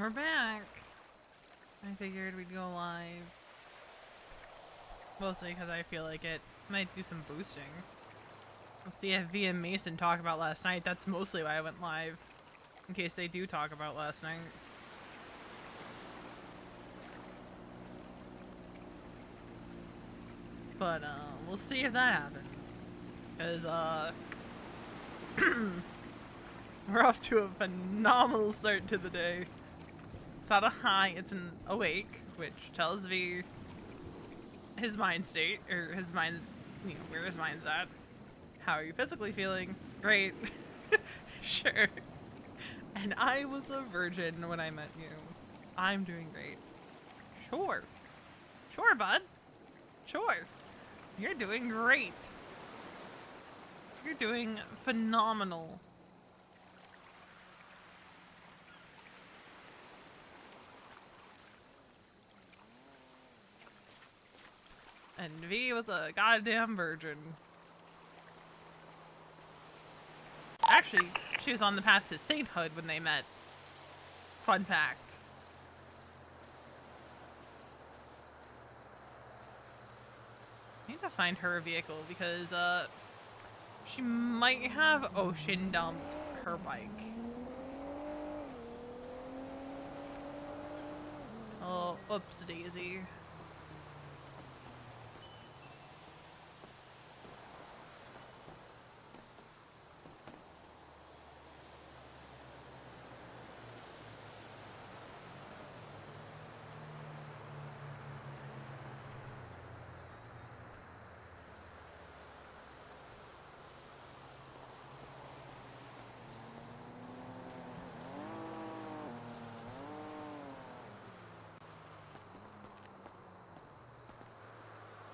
We're back. I figured we'd go live. Mostly because I feel like it might do some boosting. We'll see if V and Mason talk about last night. That's mostly why I went live. In case they do talk about last night. But, we'll see if that happens. Because, we're off to a phenomenal start to the day. It's not a high, it's an awake, which tells V his mind state, or his mind, you know, where his mind's at. How are you physically feeling? Great. Sure. And I was a virgin when I met you. I'm doing great. Sure. Sure, bud. Sure. You're doing great. You're doing phenomenal. And V was a goddamn virgin. Actually, she was on the path to sainthood when they met. Fun fact. I need to find her vehicle because, she might have ocean dumped her bike. Oh, oops daisy.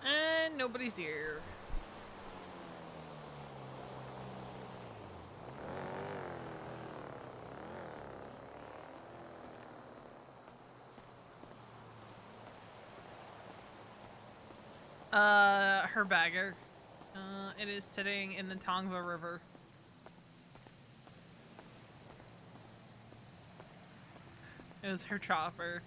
And nobody's here. Her bagger. It is sitting in the Tongva River. It was her chopper.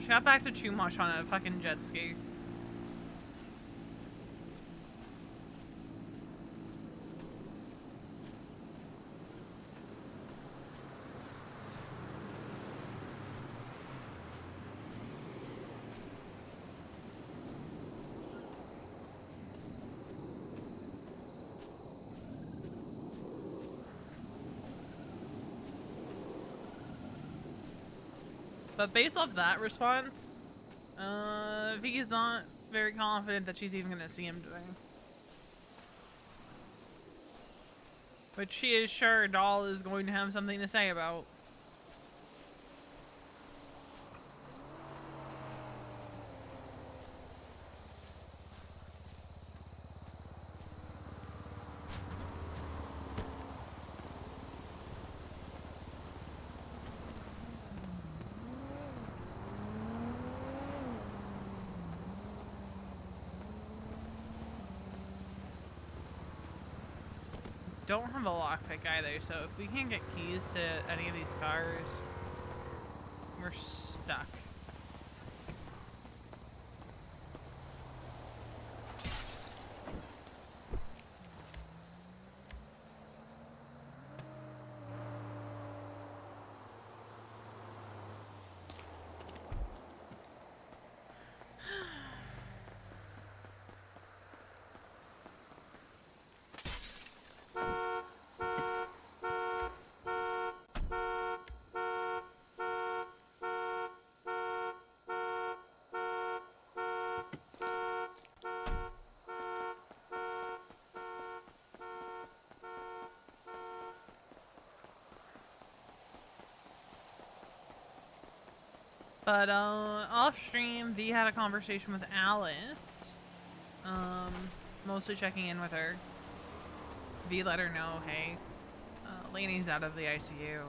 She got back to Chumash on a fucking jet ski. But based off that response, V is not very confident that she's even gonna see him today. Which she is sure Doll is going to have something to say about. Don't have a lockpick either, so if we can't get keys to any of these cars, we're stuck. But, off stream, V had a conversation with Alice. Mostly checking in with her. V let her know, hey, Lainey's out of the ICU.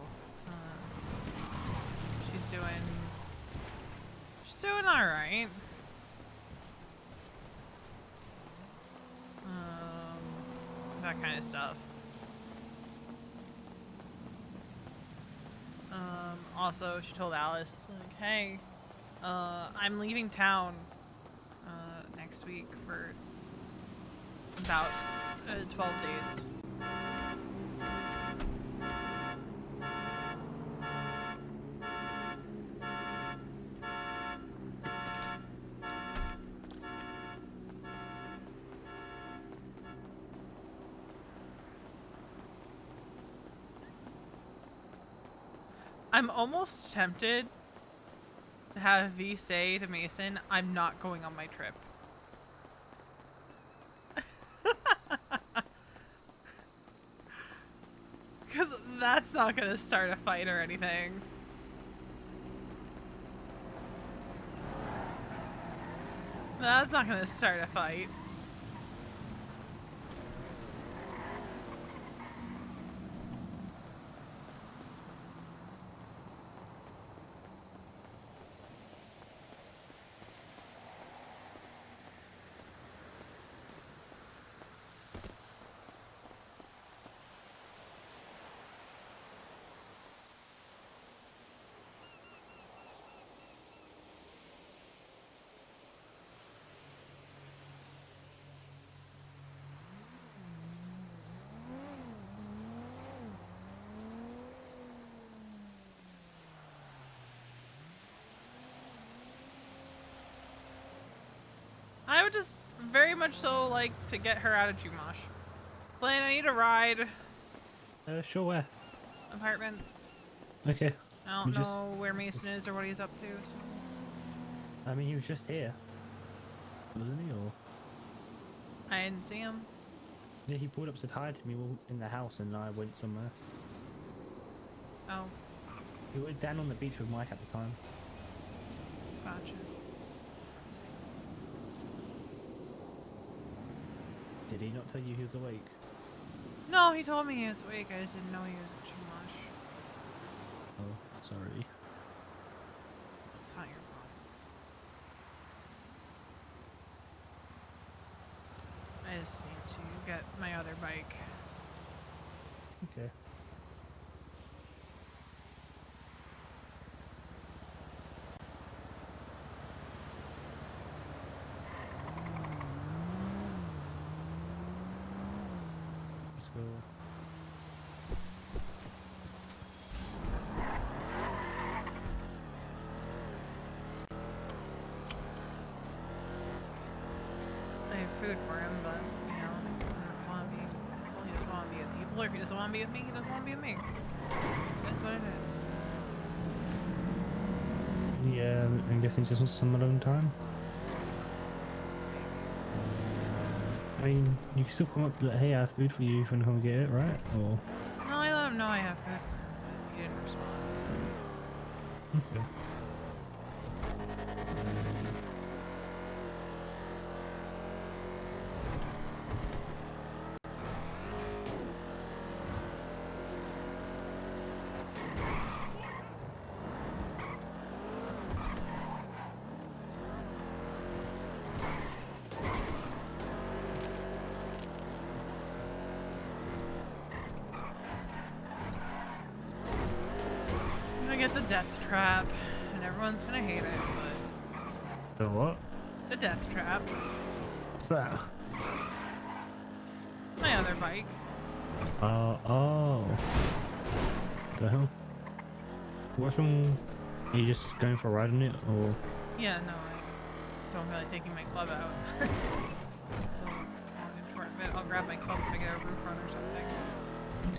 doing all right. That kind of stuff. Also, she told Alice, like, hey, I'm leaving town next week for about 12 days. I'm almost tempted to have V say to Mason, I'm not going on my trip. Because that's not going to start a fight or anything. That's not going to start a fight. I would just very much so like to get her out of Jumosh. Blaine, I need a ride. Sure, where? Apartments. Okay. I don't know where Mason is or what he's up to. So. I mean, he was just here. Wasn't he, or? I didn't see him. Yeah, he pulled up, said hi to me in the house, and I went somewhere. Oh. He went down on the beach with Mike at the time. Gotcha. Did he not tell you he was awake? No, he told me he was awake. I just didn't know he was at Jumosh. Oh, sorry. It's not your fault. I just need to get my other bike. Okay. Let's go. I have food for him, but, you know, he doesn't want to be... Well, he doesn't want to be with people, or if he doesn't want to be with me, he doesn't want to be with me. That's what it is. Yeah, I'm guessing just some alone time. I mean, you can still come up and be like, hey, I have food for you if you want to come and get it, right? Or... No, I let him know I have food for him. He didn't respond, so... Okay. I'm gonna get the death trap, and everyone's gonna hate it, but... The what? The death trap. What's that? My other bike. Oh. The hell? What's wrong? Are you just going for a ride on it, or? Yeah, no, I don't really taking my club out. So, long and short of it, I'll grab my club if I get a roof run or something.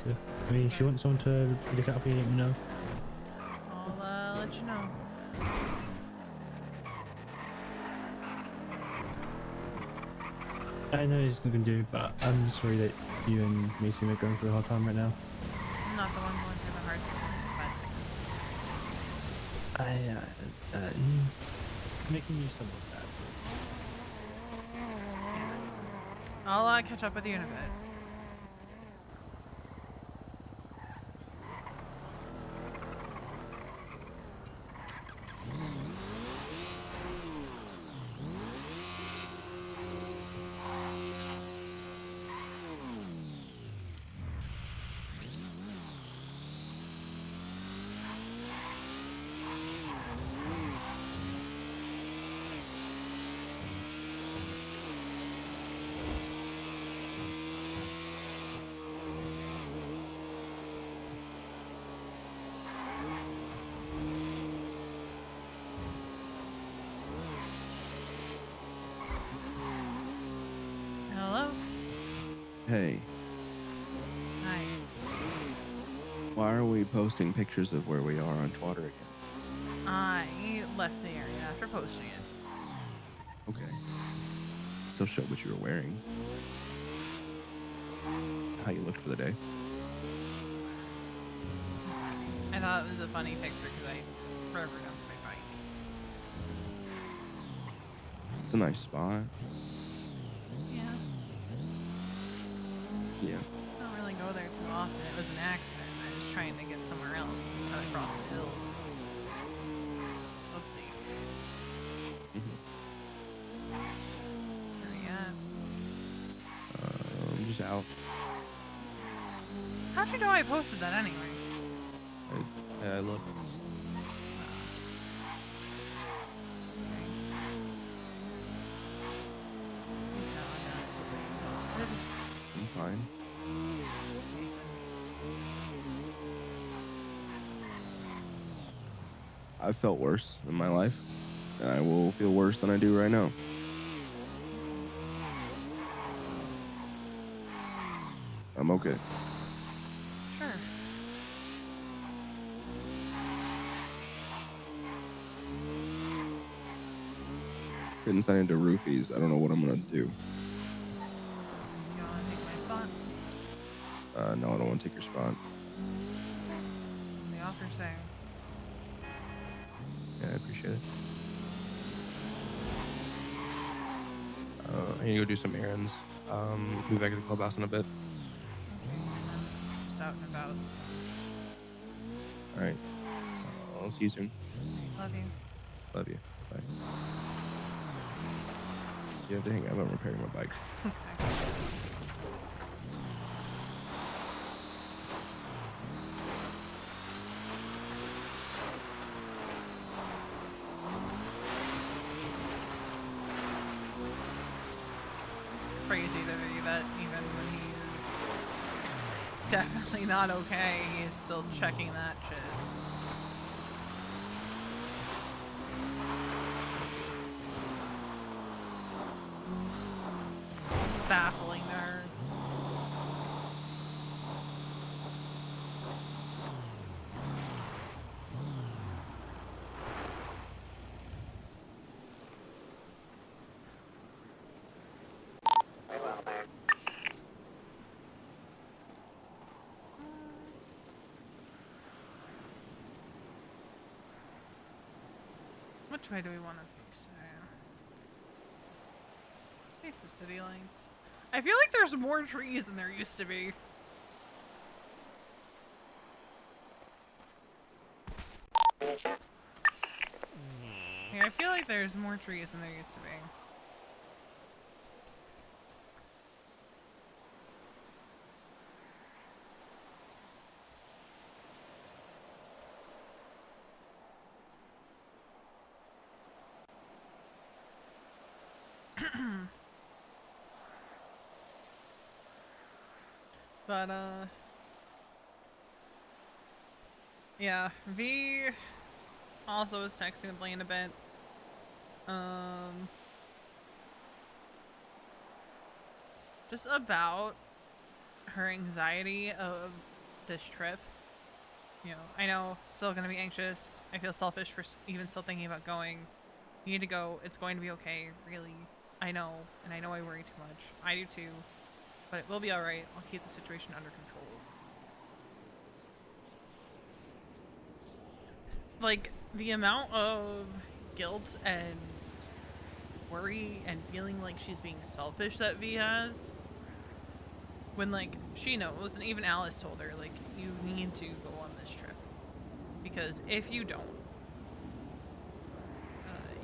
Okay. I mean, if you want someone to pick it up, you let me know. I'll let you know. I know it's not gonna do, but I'm sorry that you and Mason are going through a hard time right now. I'm not the one going through the hard thing, Making you somewhat sad. but... I'll catch up with you in a bit. Hey, Hi. why are we posting pictures of where we are on Twitter again? I left the area after posting it. Okay. Still showed what you were wearing. How you looked for the day. I thought it was a funny picture because I forever dumped my bike. It's a nice spot. Yeah. Yeah. I don't really go there too often. It was an accident. I was trying to get somewhere else and cut across the hills. Oopsie. Mm-hmm. Where are you at? I'm just out. How'd you know I posted that anyway? I looked. Okay. You sound absolutely exhausted. I'm fine. Jason. I've felt worse in my life, and I will feel worse than I do right now. I'm okay. Sure. Getting sent into roofies. I don't know what I'm gonna do. You wanna take my spot? No, I don't want to take your spot. The offer's there. Yeah, I appreciate it. I need to go do some errands. Be back at the clubhouse in a bit. Okay. I'm just out and about, so. All right. I'll see you soon. Love you. Love you. Bye. You have to hang out. I'm repairing my bike. Okay. It's crazy to me that even when he's definitely not okay, he's still checking that shit. Baffling to her. Which way do we want to face? Face the city lights. I feel like there's more trees than there used to be. Yeah, I feel like there's more trees than there used to be. But, yeah, V also was texting with Lane a bit. Just about her anxiety of this trip. You know, I know, still gonna be anxious. I feel selfish for even still thinking about going. You need to go. It's going to be okay, really. I know, and I know I worry too much. I do too. But it will be alright. I'll keep the situation under control. Like, the amount of guilt and worry and feeling like she's being selfish that V has, when, like, she knows, and even Alice told her, like, you need to go on this trip. Because if you don't,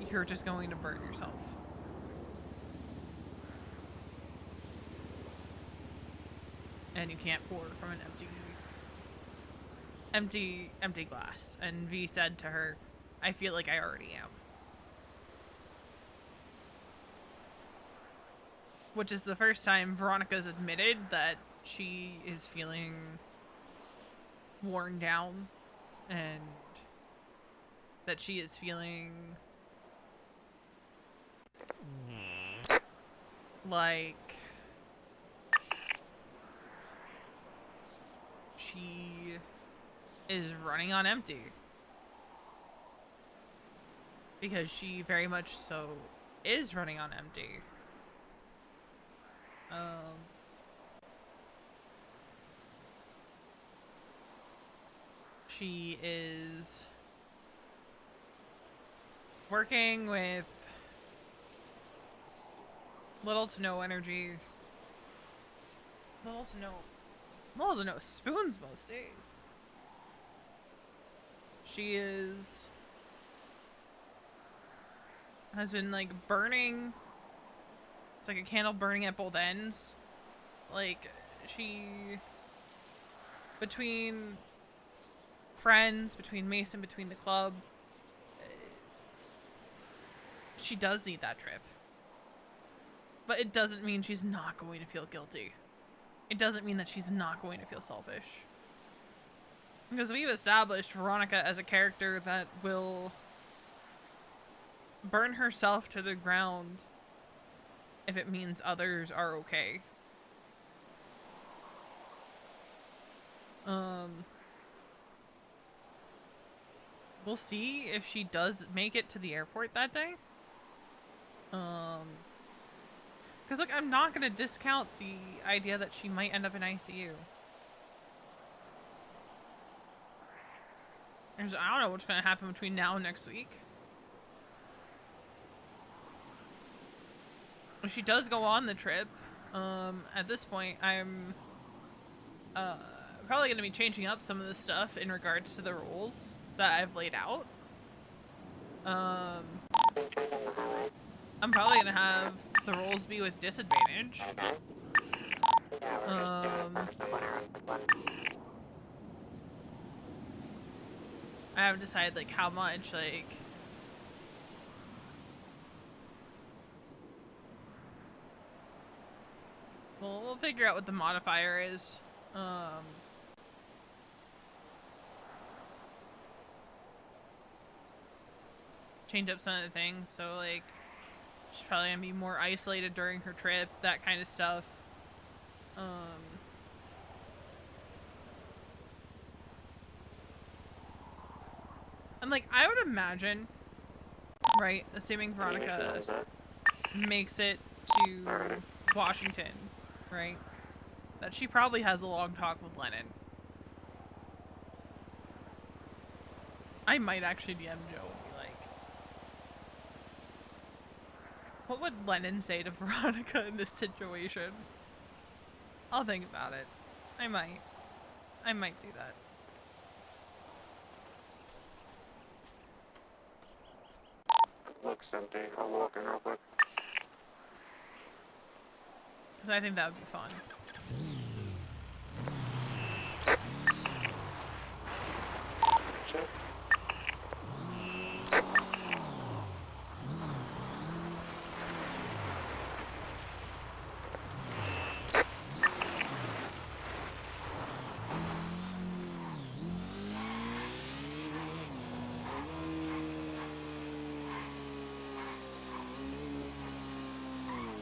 you're just going to burn yourself. And you can't pour from an empty glass. And V said to her, I feel like I already am. Which is the first time Veronica's admitted that she is feeling worn down and that she is feeling like is running on empty. Because she very much so is running on empty. She is working with little to no energy, little to no spoons most days. She has been like burning. It's like a candle burning at both ends. Like between friends, between Mason, between the club, she does need that trip. But it doesn't mean she's not going to feel guilty. It doesn't mean that she's not going to feel selfish. Because we've established Veronica as a character that will burn herself to the ground if it means others are okay. We'll see if she does make it to the airport that day. Because, look, I'm not going to discount the idea that she might end up in ICU. I don't know what's going to happen between now and next week. If she does go on the trip, at this point, I'm probably going to be changing up some of the stuff in regards to the rules that I've laid out. I'm probably going to have the rolls be with disadvantage. I haven't decided, like, how much, like... We'll figure out what the modifier is. Change up some of the things, so, like... She's probably gonna be more isolated during her trip, that kind of stuff. And, like, I would imagine, right, assuming Veronica makes it to Washington, right, that she probably has a long talk with Lennon. I might actually DM Joe and be like, what would Lennon say to Veronica in this situation? I'll think about it. I might do that. Looks empty. I'll walk in real quick. Because I think that would be fun. Check.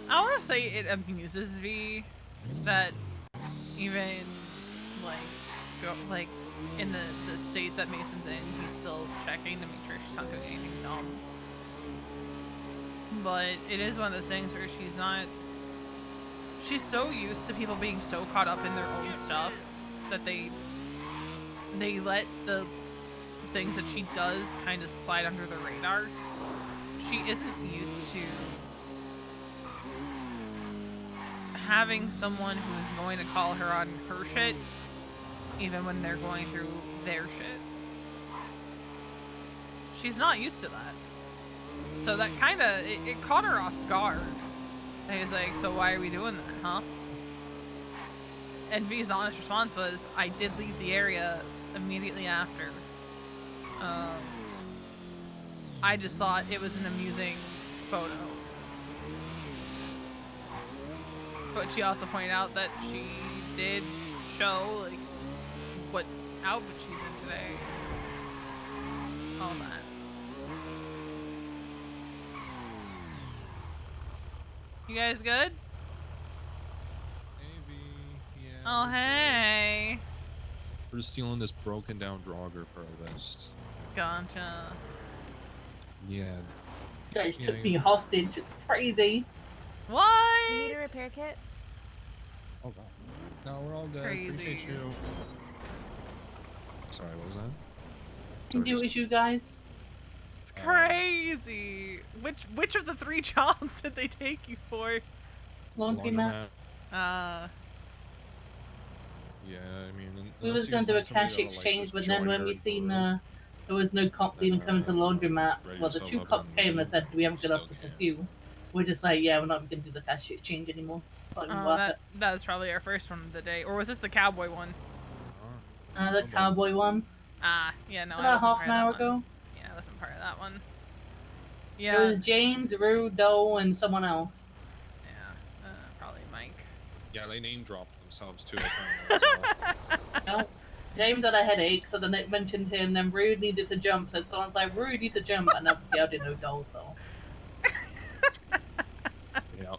I want to say it amuses me that even, like, in the state that Mason's in, he's still checking to make sure she's not doing anything dumb. But it is one of those things where she's so used to people being so caught up in their own stuff that they let the things that she does kind of slide under the radar. She isn't used to having someone who is going to call her on her shit, even when they're going through their shit. She's not used to that. So that kind of, it caught her off guard. And he's like, so why are we doing that, huh? And V's honest response was, I did leave the area immediately after. I just thought it was an amusing photo. But she also pointed out that she did show, like, what outfit she's in today. All that. You guys good? Maybe, yeah. Oh, hey. We're just stealing this broken down Draugr for a list. Gotcha. Yeah. You guys Yeah, took me hostage. It's crazy. What? You need a repair kit? Oh god. No, we're all good. Crazy. Appreciate you. Sorry, what was that? Can do it, you guys. It's crazy. Which of the 3 jobs did they take you for? Laundromat. Yeah, I mean, We was gonna do a cash exchange, but then when we seen there was no cops even coming to the laundromat. Well, the 2 cops came and said, "Do we have good enough to pursue?" We're just like, "Yeah, we're not gonna do the cash exchange anymore. Not even worth it." That was probably our first one of the day, or was this the cowboy one? The cowboy one. Yeah, no, About I wasn't half part an of hour that one. ago. Yeah, I wasn't part of that one. It Yeah. was James, Rue, Doe, and someone else. Yeah, probably Mike. Yeah, they name dropped themselves too. Apparently, No. James had a headache, so then it mentioned him. Then Rue needed to jump, so someone's like, "Rue, you need to jump," and obviously I didn't know Doe, so. Yeah.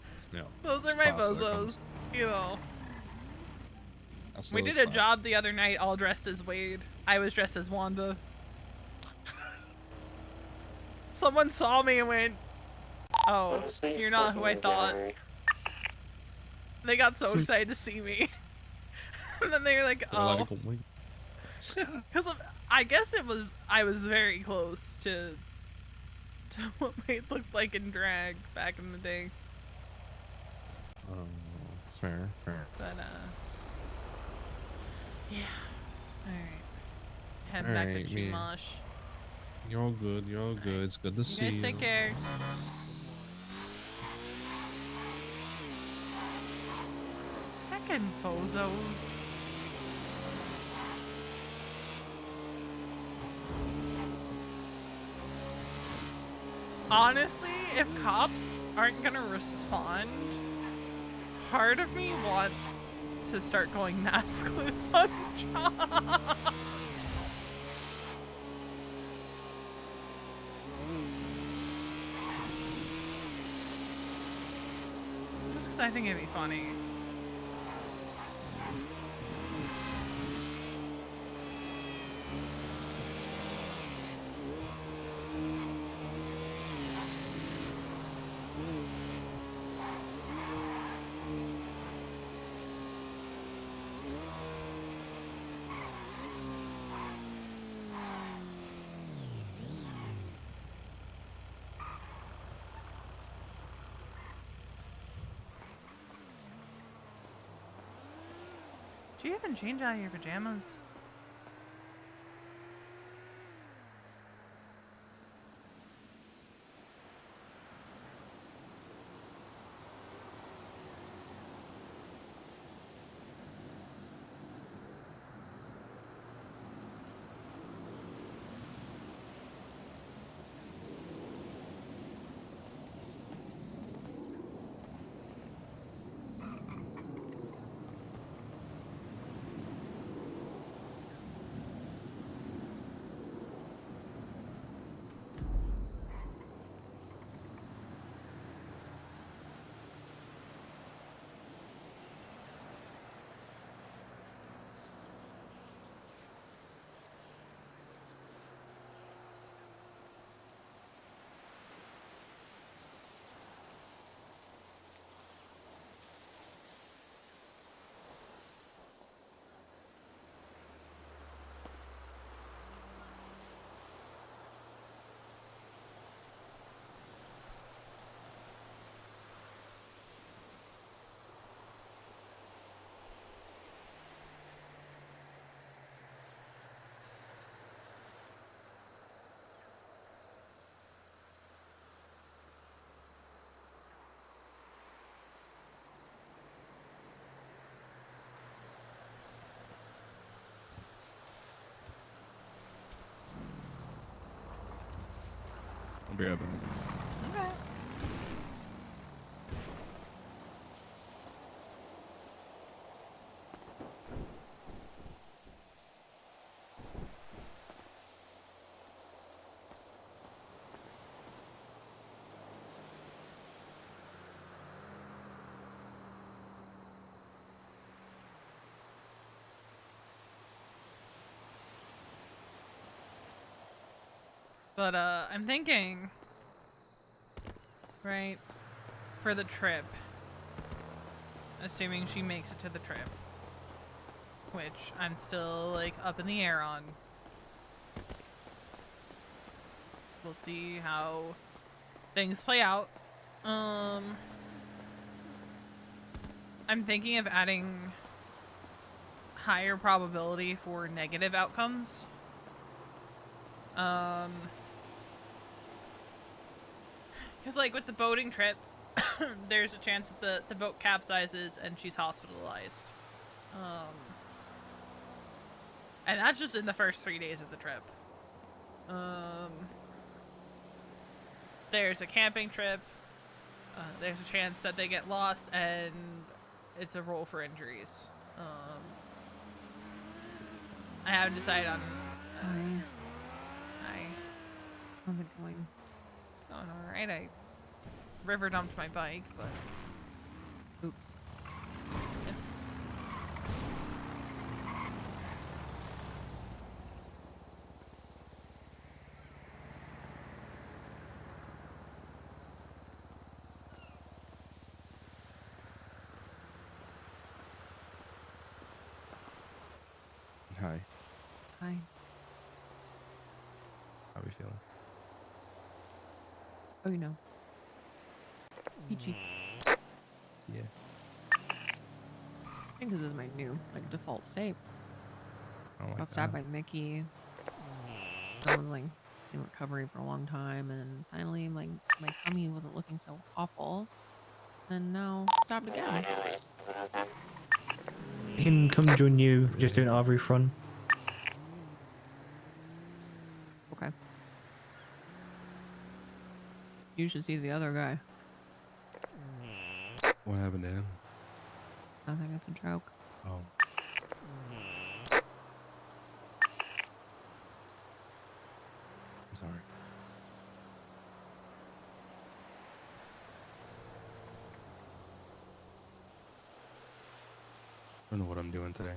Those It's are my classic. bozos, you know. We Absolute did a classic. job the other night all dressed as Wade. I was dressed as Wanda. Someone saw me and went, "Oh, you're not who I thought." They got so excited to see me. And then they were like, "Oh." Because I guess I was very close to what Wade looked like in drag back in the day. Fair. But, yeah. Alright. Head back to Chumash. You're all good. You're all good. It's good to see you. You guys take care. Heckin' bozos. Honestly, if cops aren't gonna respond, part of me wants to start going maskless on jobs. Just because I think it'd be funny. Do you even change out of your pajamas? I'll be right back. Okay. But I'm thinking, right, for the trip, assuming she makes it to the trip, which I'm still like up in the air on. We'll see how things play out. I'm thinking of adding higher probability for negative outcomes. Because like with the boating trip, there's a chance that the boat capsizes and she's hospitalized. And that's just in the first 3 days of the trip. There's a camping trip. There's a chance that they get lost and it's a roll for injuries. I haven't decided on... Hi. How's it going? It's going alright. I river dumped my bike, but... Oops. It's... Hi. Hi. How are we feeling? Oh, you know. Peachy. Yeah. I think this is my new, like, default save. I like Got stabbed that. by Mickey. I was, like, in recovery for a long time, and then finally, like, my tummy wasn't looking so awful. And now, stabbed again. I can come join you, just doing RV front. Okay. You should see the other guy. What happened to him? I think it's a joke. Oh. I'm sorry. I don't know what I'm doing today.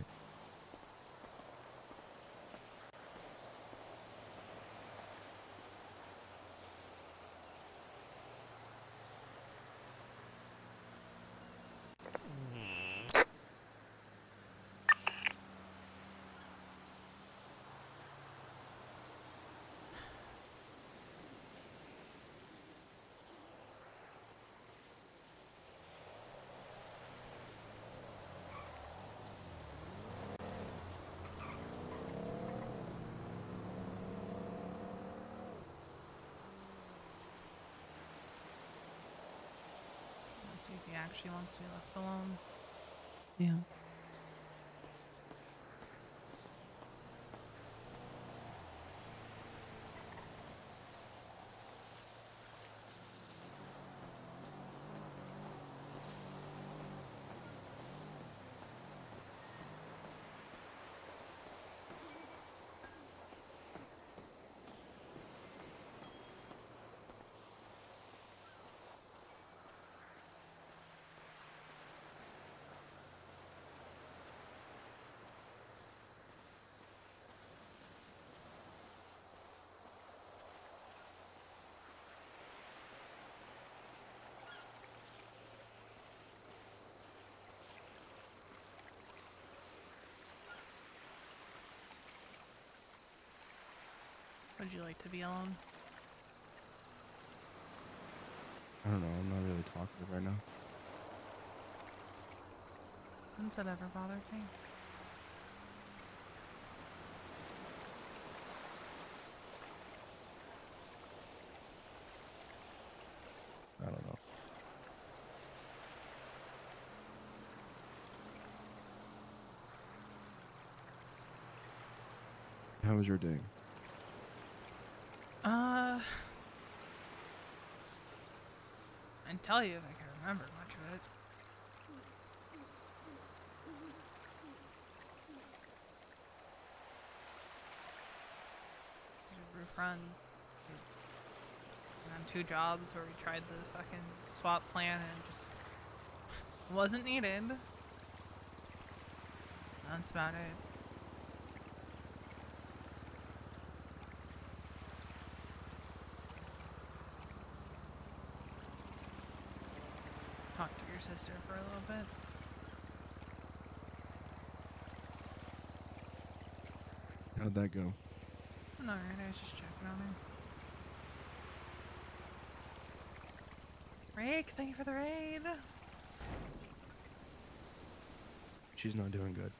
Let's see if he actually wants to be left alone. Yeah. Would you like to be alone? I don't know. I'm not really talkative right now. When's that ever bothered me? I don't know. How was your day? I'd tell you if I can remember much of it. Did a roof run. Went on 2 jobs where we tried the fucking swap plan and it just wasn't needed. That's about it. talk to your sister for a little bit. How'd that go? Alright, I was just checking on her. Rake, thank you for the raid. She's not doing good.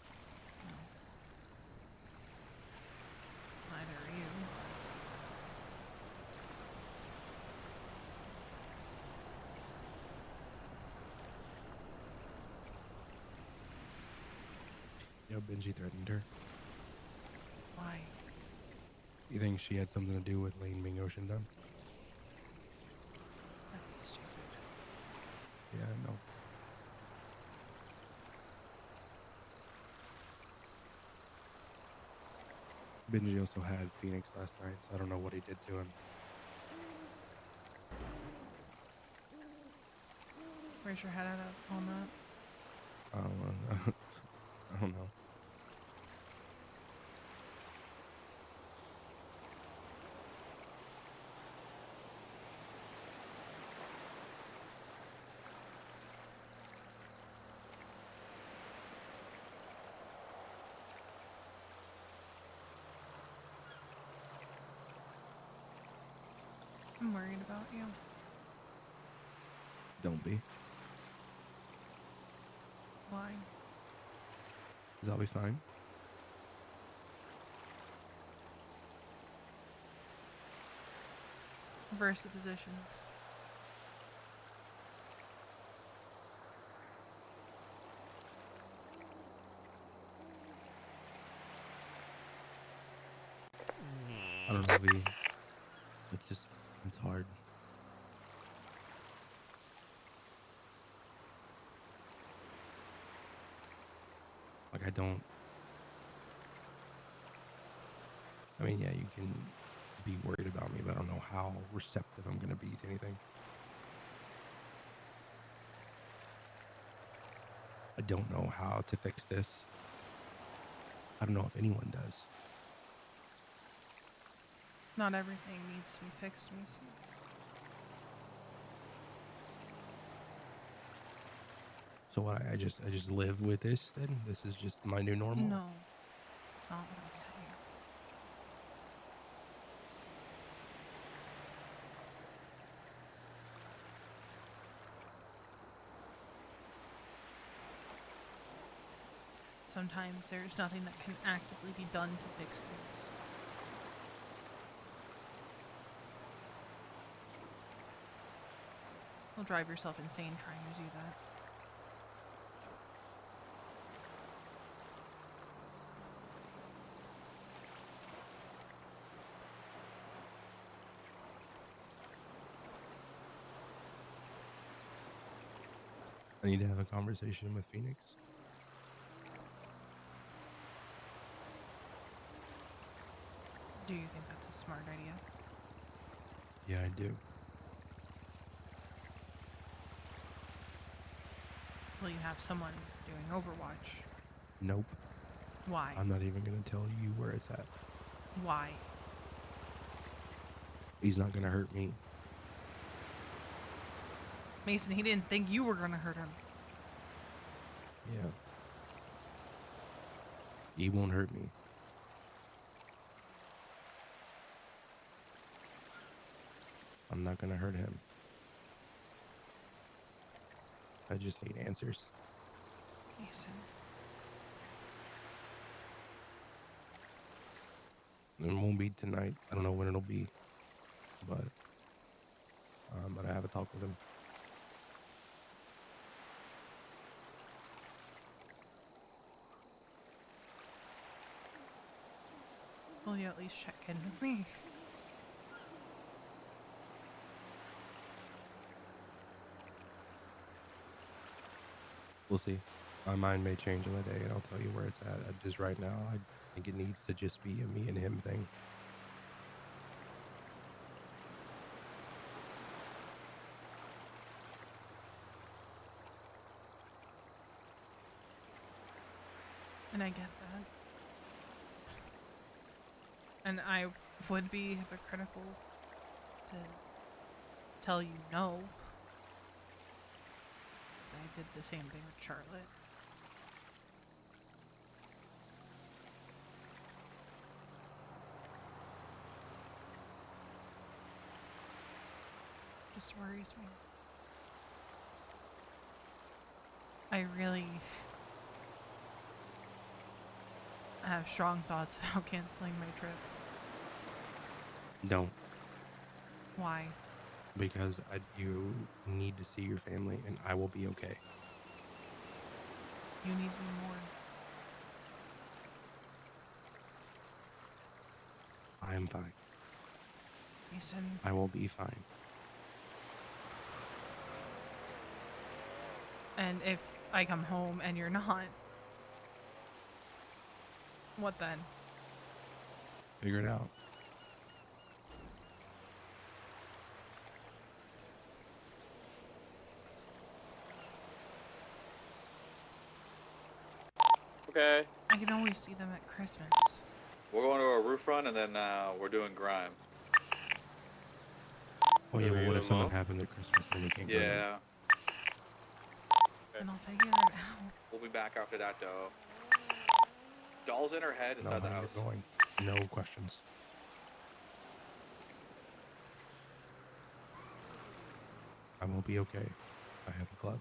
Neither are you. You know, Benji threatened her. Why? You think she had something to do with Lane being ocean done? That's stupid. Yeah, I know. Benji also had Phoenix last night, so I don't know what he did to him. Where's your head at on that? I don't know. I don't know. I'm worried about you. Don't be. Why? 'Cause I'll be fine. Reverse the positions. I don't know, V. It's hard. Like, I mean, yeah, you can be worried about me, but I don't know how receptive I'm going to be to anything. I don't know how to fix this. I don't know if anyone does. Not everything needs to be fixed, Mason. So what? I just live with this then? This is just my new normal? No, it's not what I'm saying. Sometimes there's nothing that can actively be done to fix things. You'll drive yourself insane trying to do that. I need to have a conversation with Phoenix. Do you think that's a smart idea? Yeah, I do. Will you have someone doing Overwatch? Nope. Why? I'm not even going to tell you where it's at. Why? He's not going to hurt me. Mason, he didn't think you were gonna hurt him. Yeah. He won't hurt me. I'm not going to hurt him. I just hate answers. Mason. It won't be tonight. I don't know when it'll be. But I'm going to have a talk with him. Will you at least check in with me? We'll see. My mind may change on the day, and I'll tell you where it's at. Just right now, I think it needs to just be a me and him thing. And I get that. And I would be hypocritical to tell you no. because I did the same thing with Charlotte. Just worries me. I really have strong thoughts about canceling my trip. Don't, Why? because you need to see your family, and I will be okay. You need me more. I am fine. Mason, I will be fine. and if I come home and you're not, what then? Figure it out. Okay. I can always see them at Christmas. We're going to a roof run and then we're doing grime. Oh yeah, Are well, you what if something alone? happened at Christmas and you can't go then? Yeah. And I'll figure it out. We'll be back after that though. Doll's in her head No, inside the honey, house. you're going. No questions. I won't be okay. I have the club.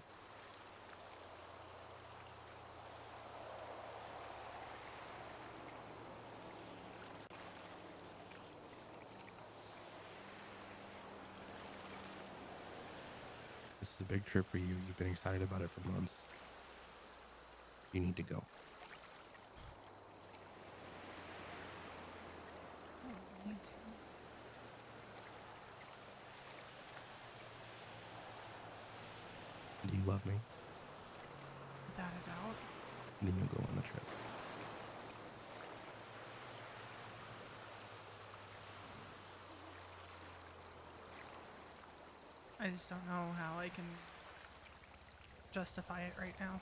This is a big trip for you. You've been excited about it for months. You need to go. Me too. Do you love me? Without a doubt. Then you'll go on the trip. I just don't know how I can justify it right now.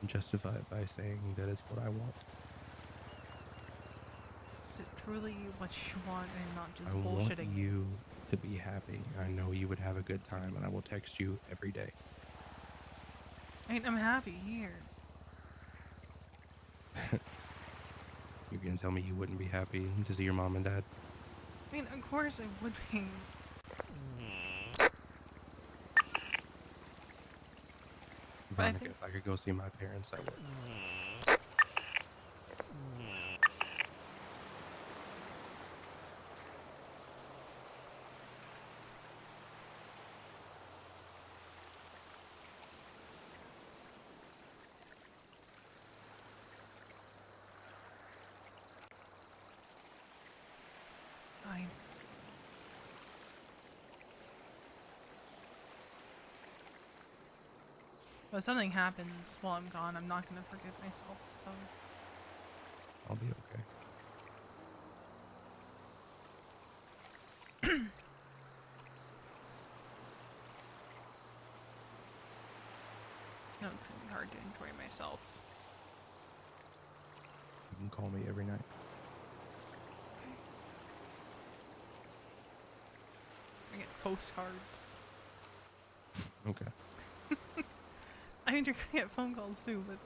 Justify it by saying that it's what I want. Is it truly what you want and not just I want bullshitting? you to be happy. I know you would have a good time, and I will text you every day. I mean, I'm happy here. You're gonna tell me you wouldn't be happy to see your mom and dad? I mean, of course I would be. But I Veronica, think if I could go see my parents, I would. fine. But if something happens while I'm gone, I'm not gonna forgive myself, so I'll be okay. no, it's gonna be hard to enjoy myself. You can call me every night. I get postcards. Okay. I mean, you're gonna get phone calls too, but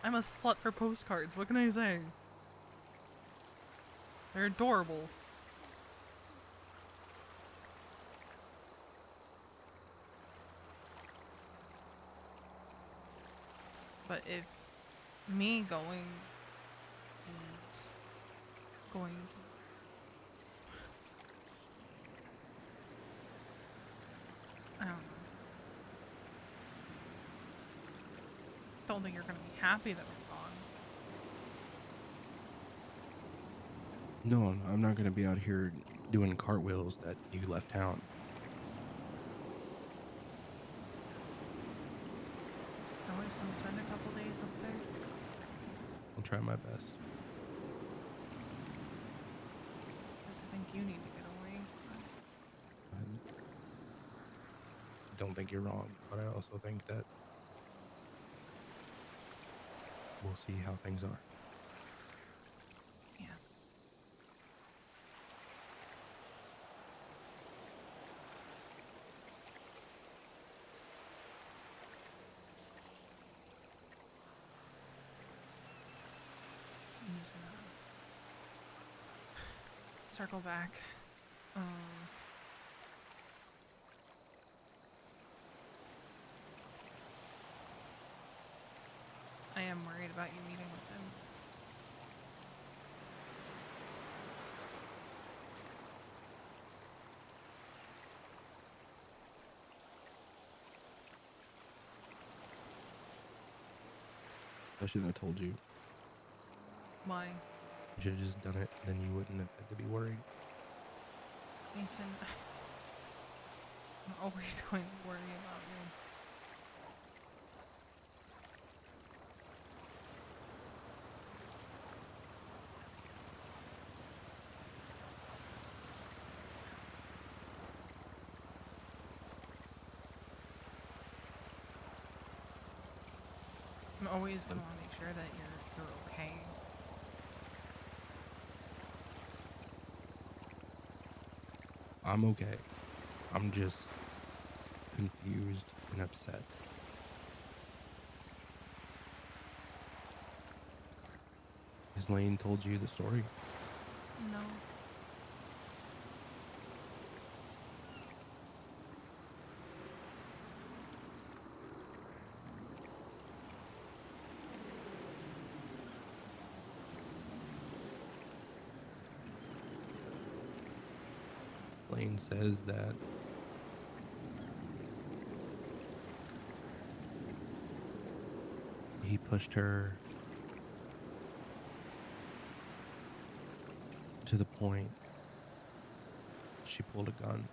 I'm a slut for postcards. What can I say? They're adorable. But if me going is going to I don't know. Don't think you're gonna be happy that I'm gone. No, I'm not gonna be out here doing cartwheels that you left town. I always want to spend a couple days up there. I'll try my best. Because I think you need to get away. I don't think you're wrong, but I also think that we'll see how things are. Yeah. just gonna circle back. I am worried about you meeting with him. I shouldn't have told you. Why? You should have just done it, then you wouldn't have had to be worried. Mason, I'm always going to worry about you. I'm always going to want to make sure that you're okay. I'm okay. I'm just confused and upset. Has Lane told you the story? No. Lane says that he pushed her to the point she pulled a gun.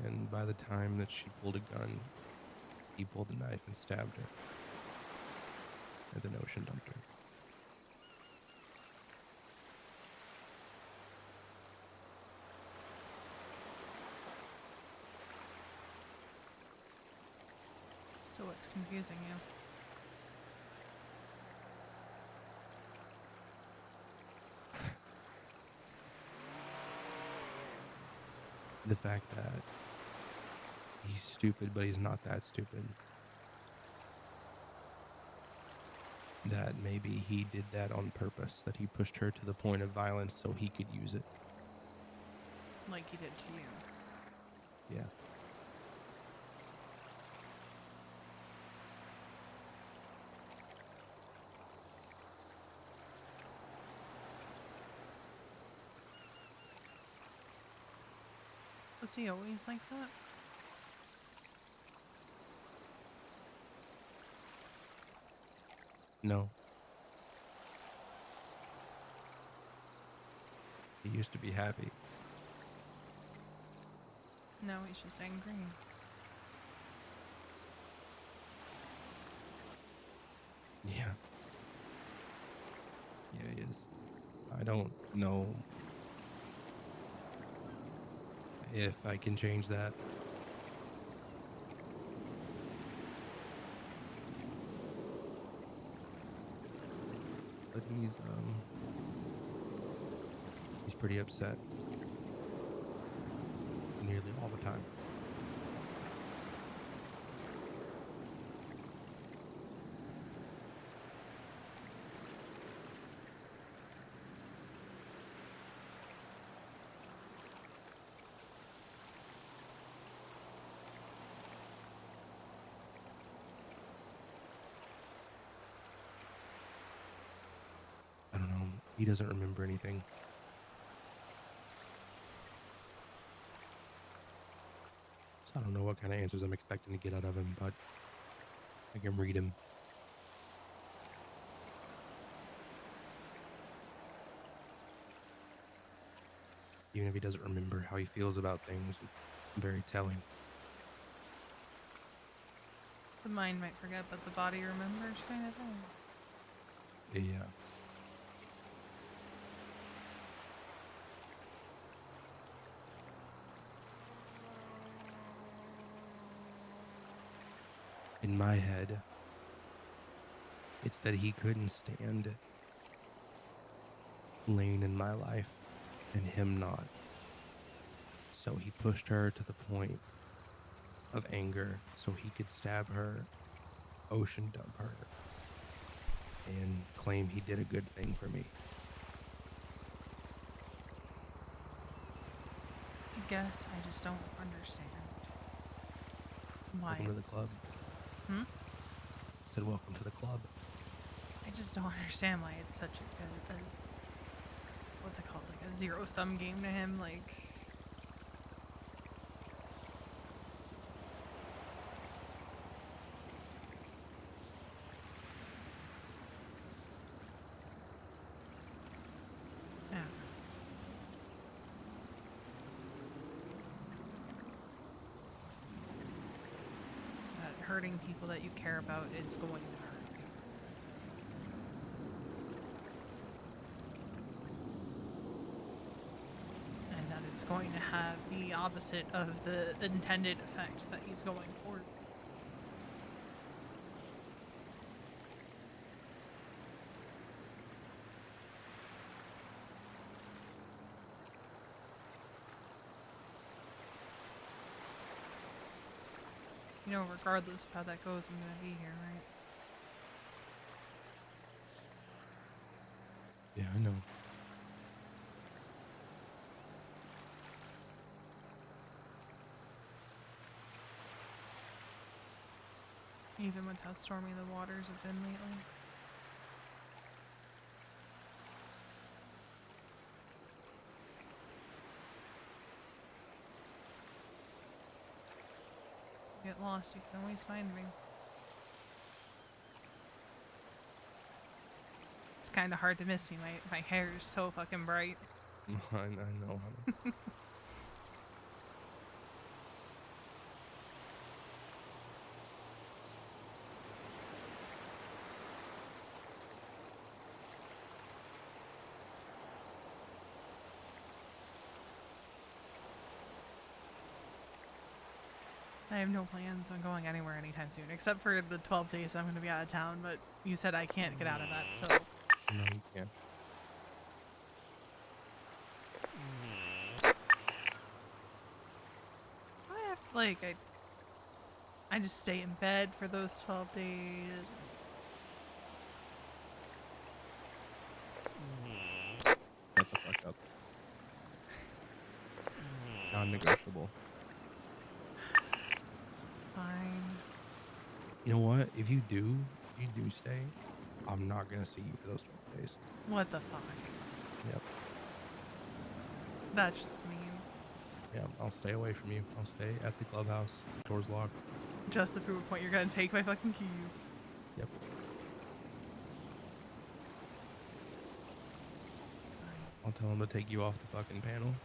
And by the time that she pulled a gun, he pulled a knife and stabbed her. And then ocean dumped her. So what's confusing you? The fact that he's stupid, but he's not that stupid. That maybe he did that on purpose, that he pushed her to the point of violence so he could use it. Like he did to you. Yeah. Was he always like that? No. He used to be happy. No, he's just angry. Yeah. Yeah, he is. I don't know if I can change that. But he's pretty upset. Nearly all the time. I don't know. He doesn't remember anything. So I don't know what kind of answers I'm expecting to get out of him, but I can read him. Even if he doesn't remember how he feels about things, it's very telling. The mind might forget, but the body remembers, kind of thing. Yeah. In my head, it's that he couldn't stand Lane in my life and him not. So he pushed her to the point of anger so he could stab her, ocean dump her, and claim he did a good thing for me. I guess I just don't understand why Welcome to the it's... club. Hmm? I said, welcome to the club. I just don't understand why it's such a what's it called? Like a zero-sum game to him, like... Yeah. That hurting people that you care about is going to hurt you. And that it's going to have the opposite of the intended effect that he's going for. You know, regardless of how that goes, I'm gonna be here, right? Yeah, I know. Even with how stormy the waters have been lately. Get lost, you can always find me. It's kind of hard to miss me. My hair is so fucking bright. I know, honey. I have no plans on going anywhere anytime soon, except for the 12 days I'm going to be out of town, but you said I can't get out of that, so... No, you can't. I have, like, I just stay in bed for those 12 days. Shut the fuck up. Non-negotiable. Fine. You know what? If you do stay, I'm not gonna see you for those 12 days. What the fuck? Yep. That's just mean. Yeah, I'll stay away from you. I'll stay at the clubhouse. Doors locked. Just to prove a point, you're gonna take my fucking keys. Yep. I'll tell him to take you off the fucking panel.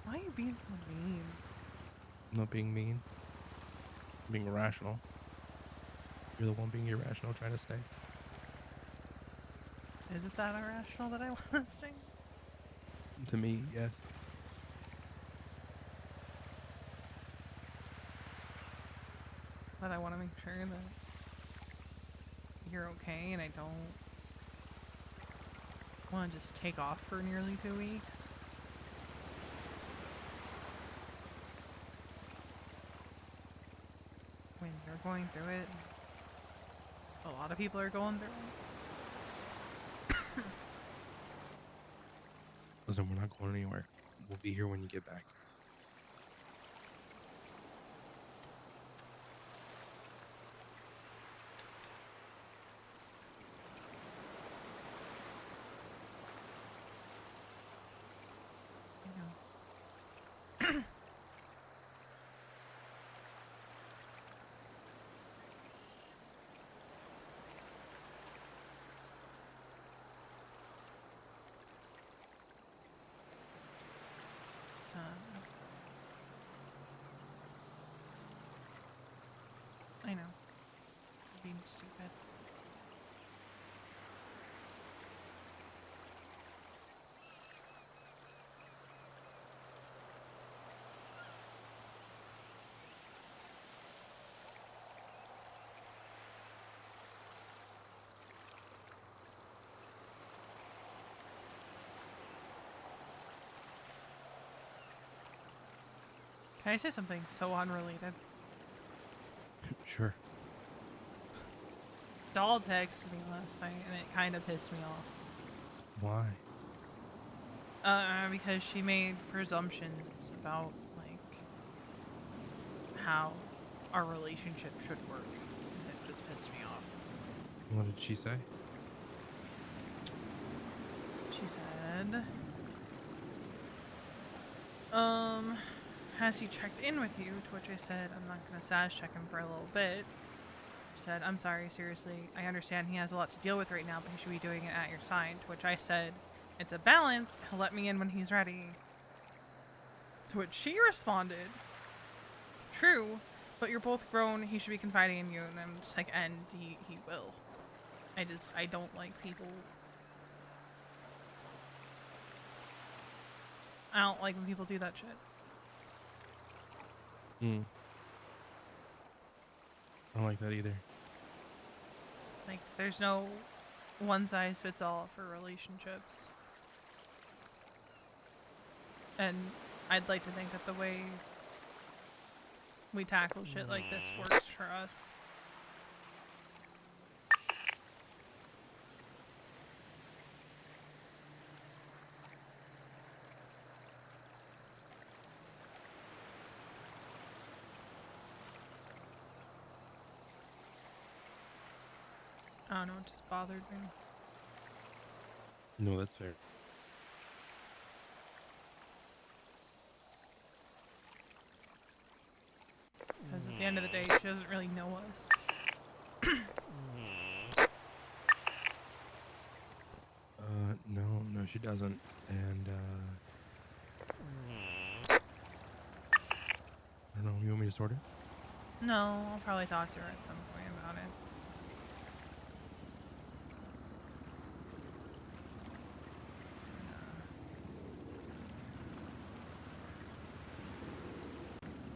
Why are you being so mean? I'm not being mean. I'm being rational. You're the one being irrational trying to stay. Is it that irrational that I want to stay? To me, yes. But I want to make sure that you're okay and I don't want to just take off for nearly 2 weeks. When you're going through it, a lot of people are going through it. Listen, we're not going anywhere. We'll be here when you get back. I know. It's, I know. I'm being stupid. Can I say something so unrelated? Sure. Doll texted me last night, and it kind of pissed me off. Why? Because she made presumptions about, like, how our relationship should work. And it just pissed me off. What did she say? She said, has he checked in with you? To which I said, I'm not gonna sass check him for a little bit. She said, I'm sorry, seriously. I understand he has a lot to deal with right now, but he should be doing it at your side. To which I said, it's a balance. He'll let me in when he's ready. To which she responded, true, but you're both grown. He should be confiding in you. And I'm just like, and he will. I don't like people. I don't like when people do that shit. I don't like that either. Like, there's no one size fits all for relationships. And I'd like to think that the way we tackle shit like this works for us. I don't know, it just bothered me. No, that's fair. Because at the end of the day, she doesn't really know us. No, she doesn't. And, I don't know, you want me to sort it? No, I'll probably talk to her at some point about it.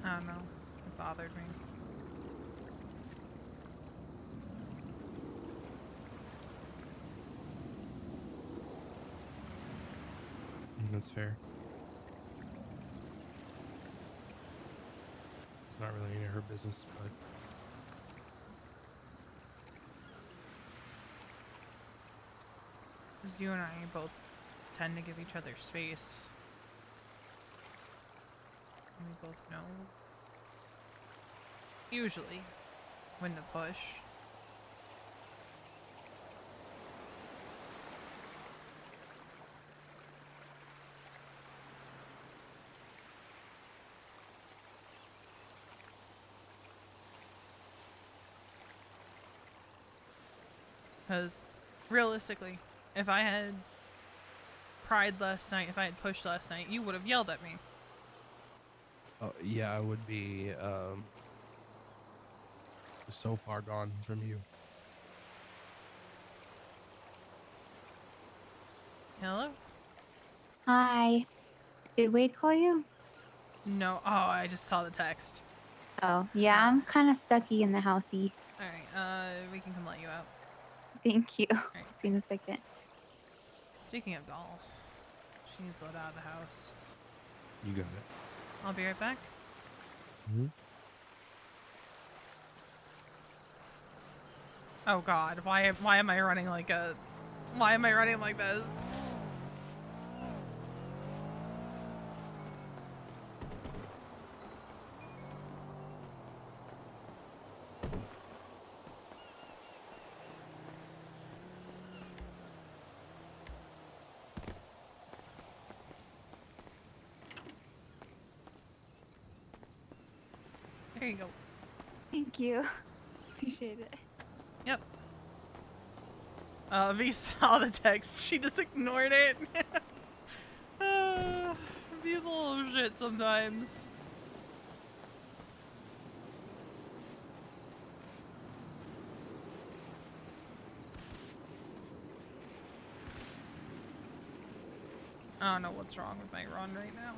I don't know. It bothered me. That's fair. It's not really any of her business, but Because you and I both tend to give each other space. And we both know, usually, when to push. Because, realistically, if I had pried last night, if I had pushed last night, you would have yelled at me. yeah, I would be so far gone from you. Hello? Hi. Did Wade call you? No. Oh, I just saw the text. Oh, yeah, I'm kind of stucky in the housey. Alright, we can come let you out. Thank you. Alright. See you in a second. Speaking of doll, she needs let out of the house. You got it. I'll be right back. Mm-hmm. Oh god, why am I running like a... Why am I running like this? There you go. Thank you. Appreciate it. Yep. V saw the text. She just ignored it. V's a little shit sometimes. I don't know what's wrong with my run right now.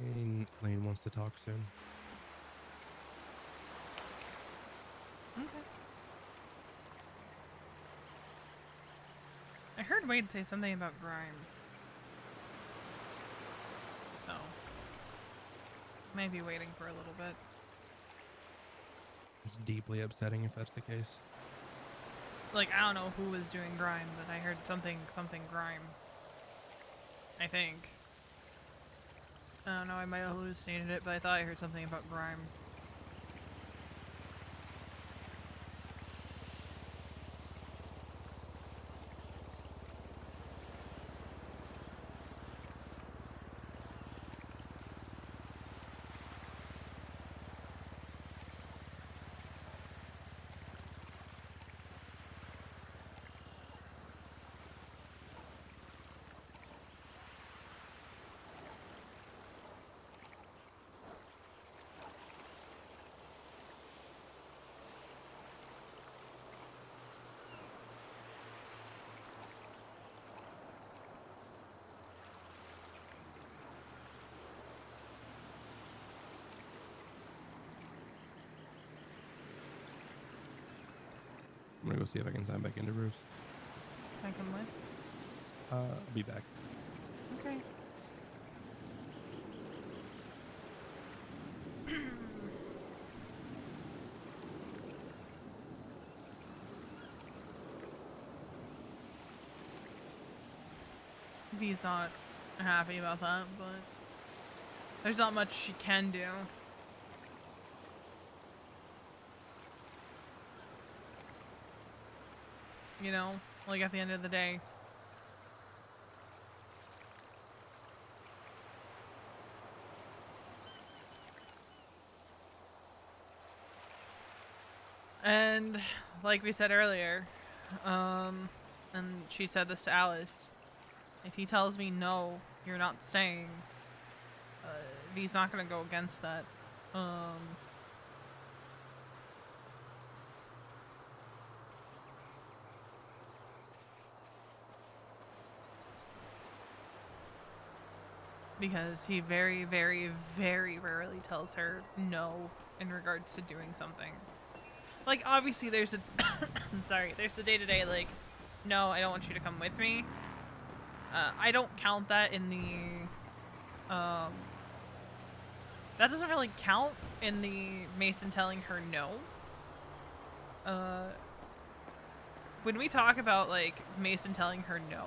Lane wants to talk soon. Okay. I heard Wade say something about grime. So, maybe waiting for a little bit. It's deeply upsetting if that's the case. Like, I don't know who was doing grime, but I heard something grime. I think. I don't know, I might have hallucinated it, but I thought I heard something about grime. I'm gonna go see if I can sign back into Bruce. Can I come with? I'll be back. Okay. He's not happy about that, but there's not much she can do. You know, like at the end of the day. And like we said earlier, and she said this to Alice, if he tells me no, you're not staying, V's not gonna go against that. Because he very, very, very rarely tells her no in regards to doing something. Like, obviously there's a sorry, there's the day-to-day, like, no, I don't want you to come with me. I don't count that in the that doesn't really count in the Mason telling her no. When we talk about, like, Mason telling her no,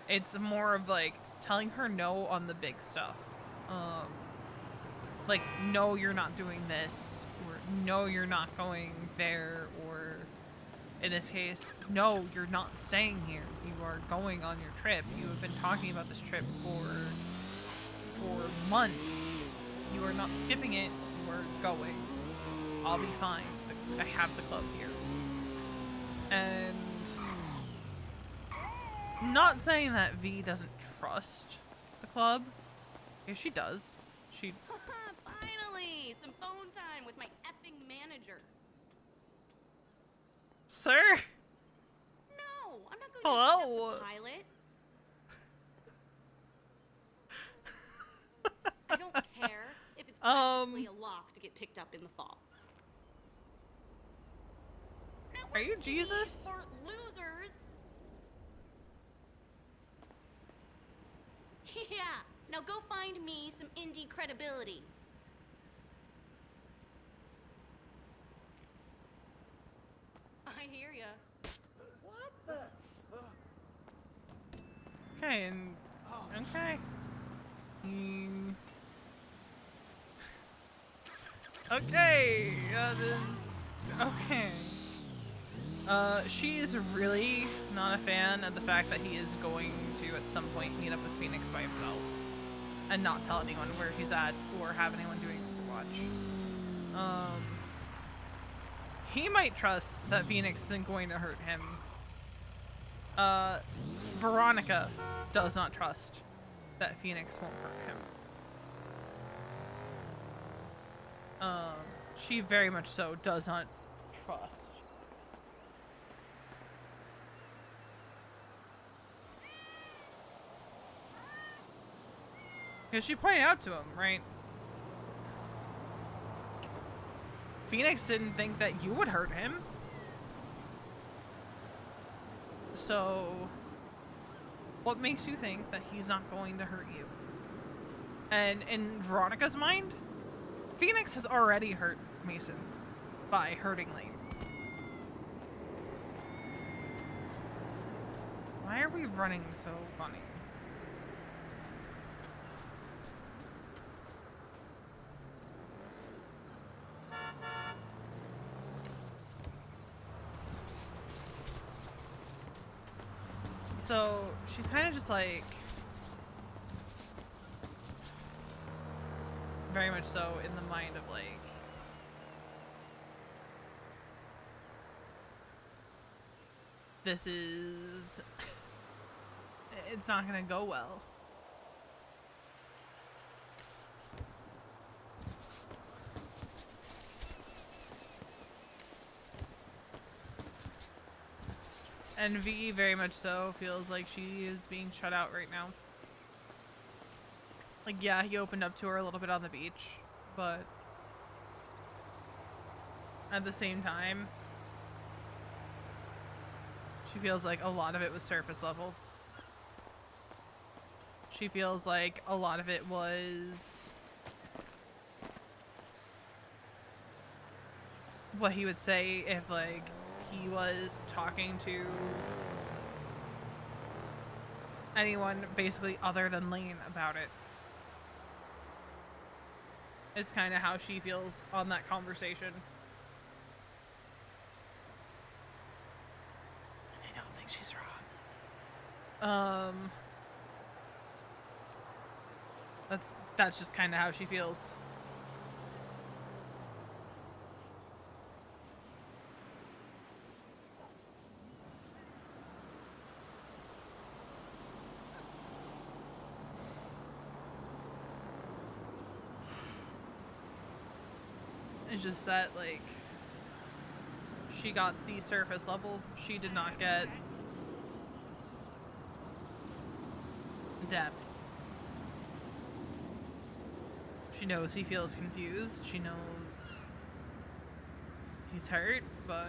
it's more of, like, telling her no on the big stuff. Like, no, you're not doing this, or no, you're not going there, or in this case, no, you're not staying here. You are going on your trip. You have been talking about this trip for months. You are not skipping it. You are going. I'll be fine. I have the club here. And not saying that V doesn't trust the club. Yeah, she does. She... Finally! Some phone time with my effing manager. Sir? No! I'm not going Hello? to the pilot. I don't care if it's practically a lock to get picked up in the fall. Are you Jesus? For losers. Yeah, now go find me some indie credibility. I hear ya. What the? Okay, and... Okay. Okay, okay. She is really not a fan of the fact that he is going to, at some point, meet up with Phoenix by himself. And not tell anyone where he's at, or have anyone doing Overwatch. He might trust that Phoenix isn't going to hurt him. Veronica does not trust that Phoenix won't hurt him. She very much so does not trust. Because she pointed out to him, right? Phoenix didn't think that you would hurt him. So, what makes you think that he's not going to hurt you? And in Veronica's mind, Phoenix has already hurt Mason by hurting Lane. Why are we running so funny? So she's kind of just like very much so in the mind of like this is it's not gonna go well. And V very much so feels like she is being shut out right now. Like, yeah, he opened up to her a little bit on the beach, but at the same time, she feels like a lot of it was surface level. She feels like a lot of it was what he would say if, like, he was talking to anyone basically other than Lane about it. It's kind of how she feels on that conversation. I don't think she's wrong. That's just kind of how she feels. It's just that, like, she got the surface level. She did not get depth. She knows he feels confused. She knows he's hurt, but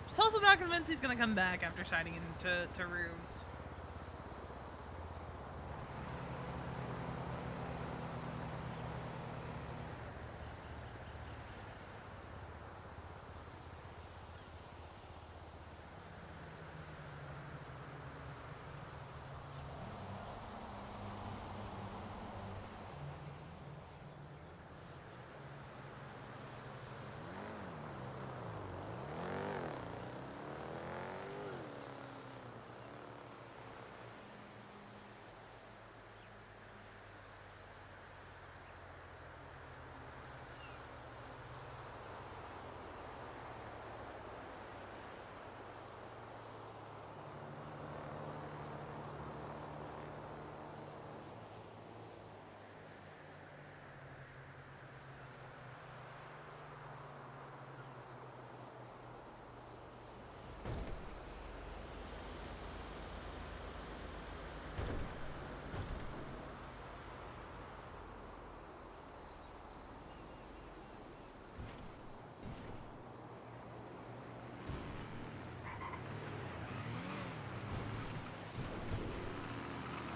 she's also not convinced he's gonna come back after signing into Roofs.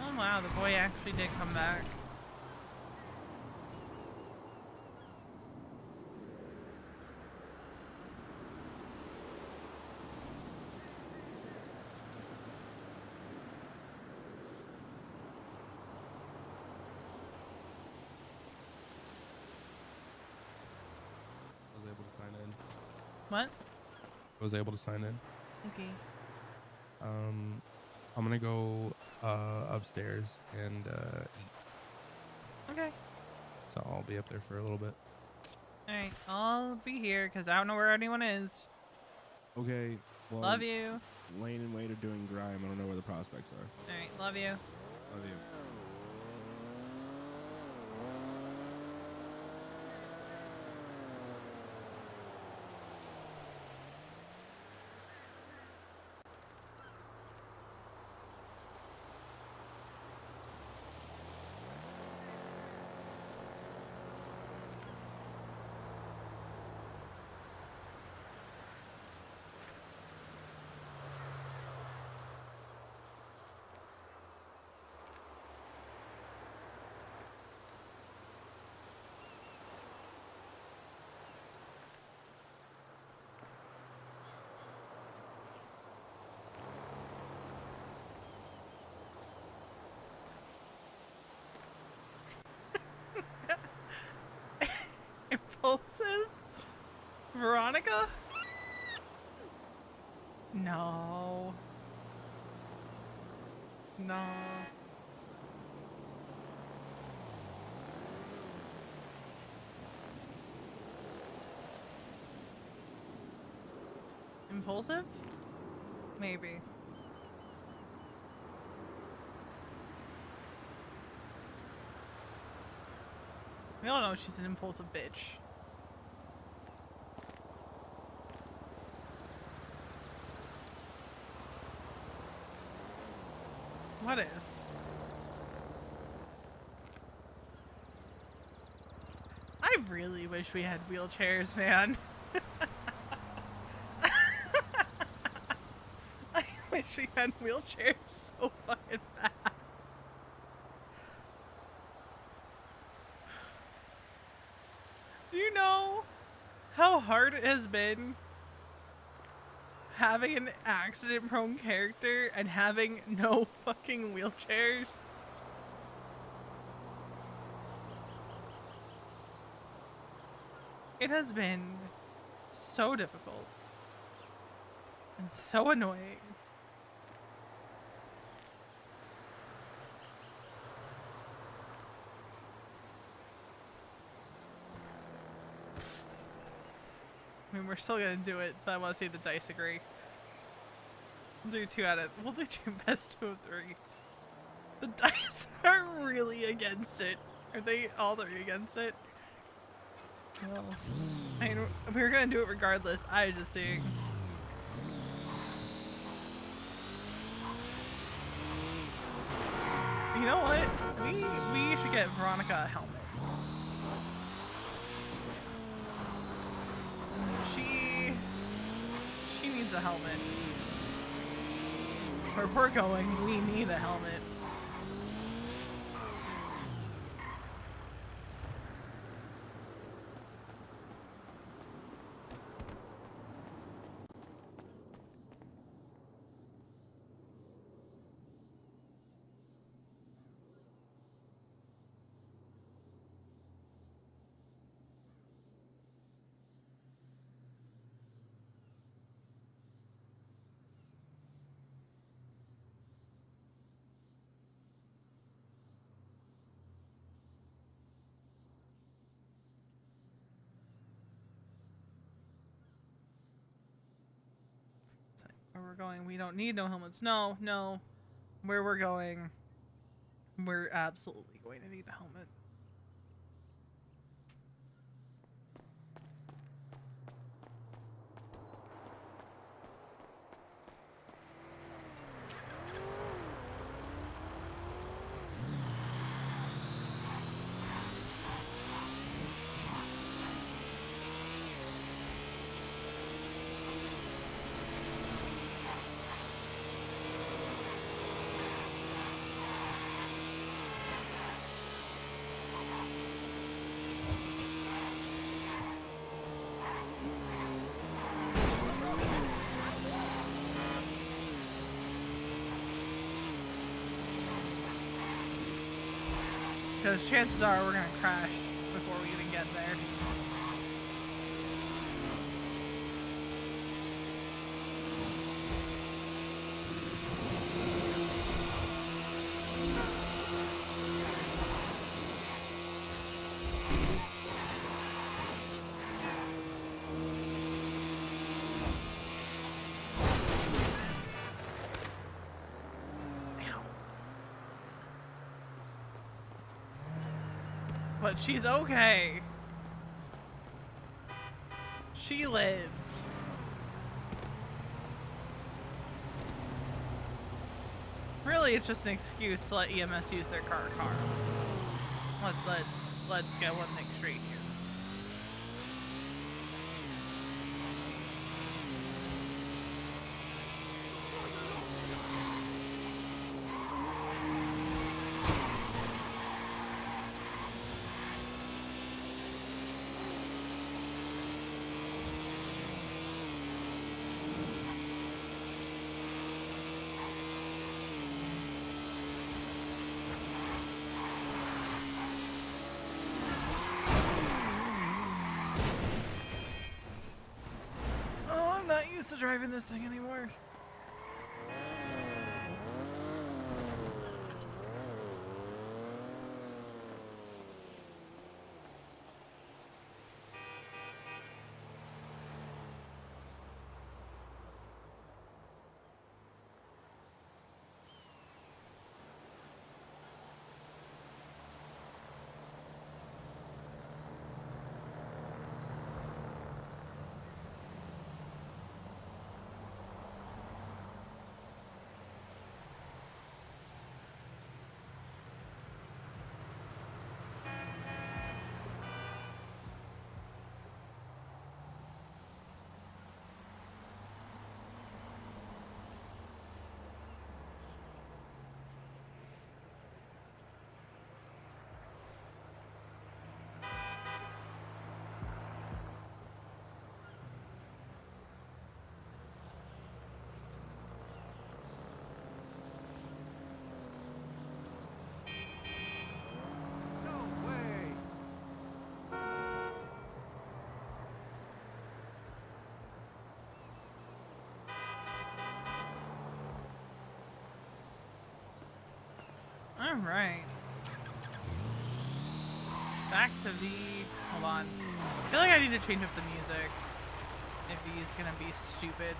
Oh wow, the boy actually did come back. I was able to sign in. What? I was able to sign in. Okay. I'm gonna go upstairs and eat. Okay. So I'll be up there for a little bit. Alright, I'll be here because I don't know where anyone is. Okay. Well, Love you. Lane and Wade are doing grime. I don't know where the prospects are. Alright, love you. Love you. Veronica? No. No. Impulsive? Maybe. We all know she's an impulsive bitch. What if? I really wish we had wheelchairs, man. I wish we had wheelchairs so fucking bad. Do you know how hard it has been having an accident-prone character and having no fucking wheelchairs? It has been so difficult and so annoying. I mean, we're still gonna do it, but I want to see the dice agree. We'll do we'll do two best 2 of 3. The dice are really against it. Are they all three against it? No. I mean, we were gonna do it regardless. I was just seeing. You know what? We should get Veronica a helmet. She needs a helmet. Where we're going, we need a helmet. Where we're going, we don't need no helmets. No, no. Where we're going, we're absolutely going to need a helmet. Because chances are we're gonna crash before we even get there. But she's okay. She lived. Really, it's just an excuse to let EMS use their car. Let's get one thing straight here. driving this thing anymore. Alright. Back to the... Hold on. I feel like I need to change up the music. If he's gonna be stupid.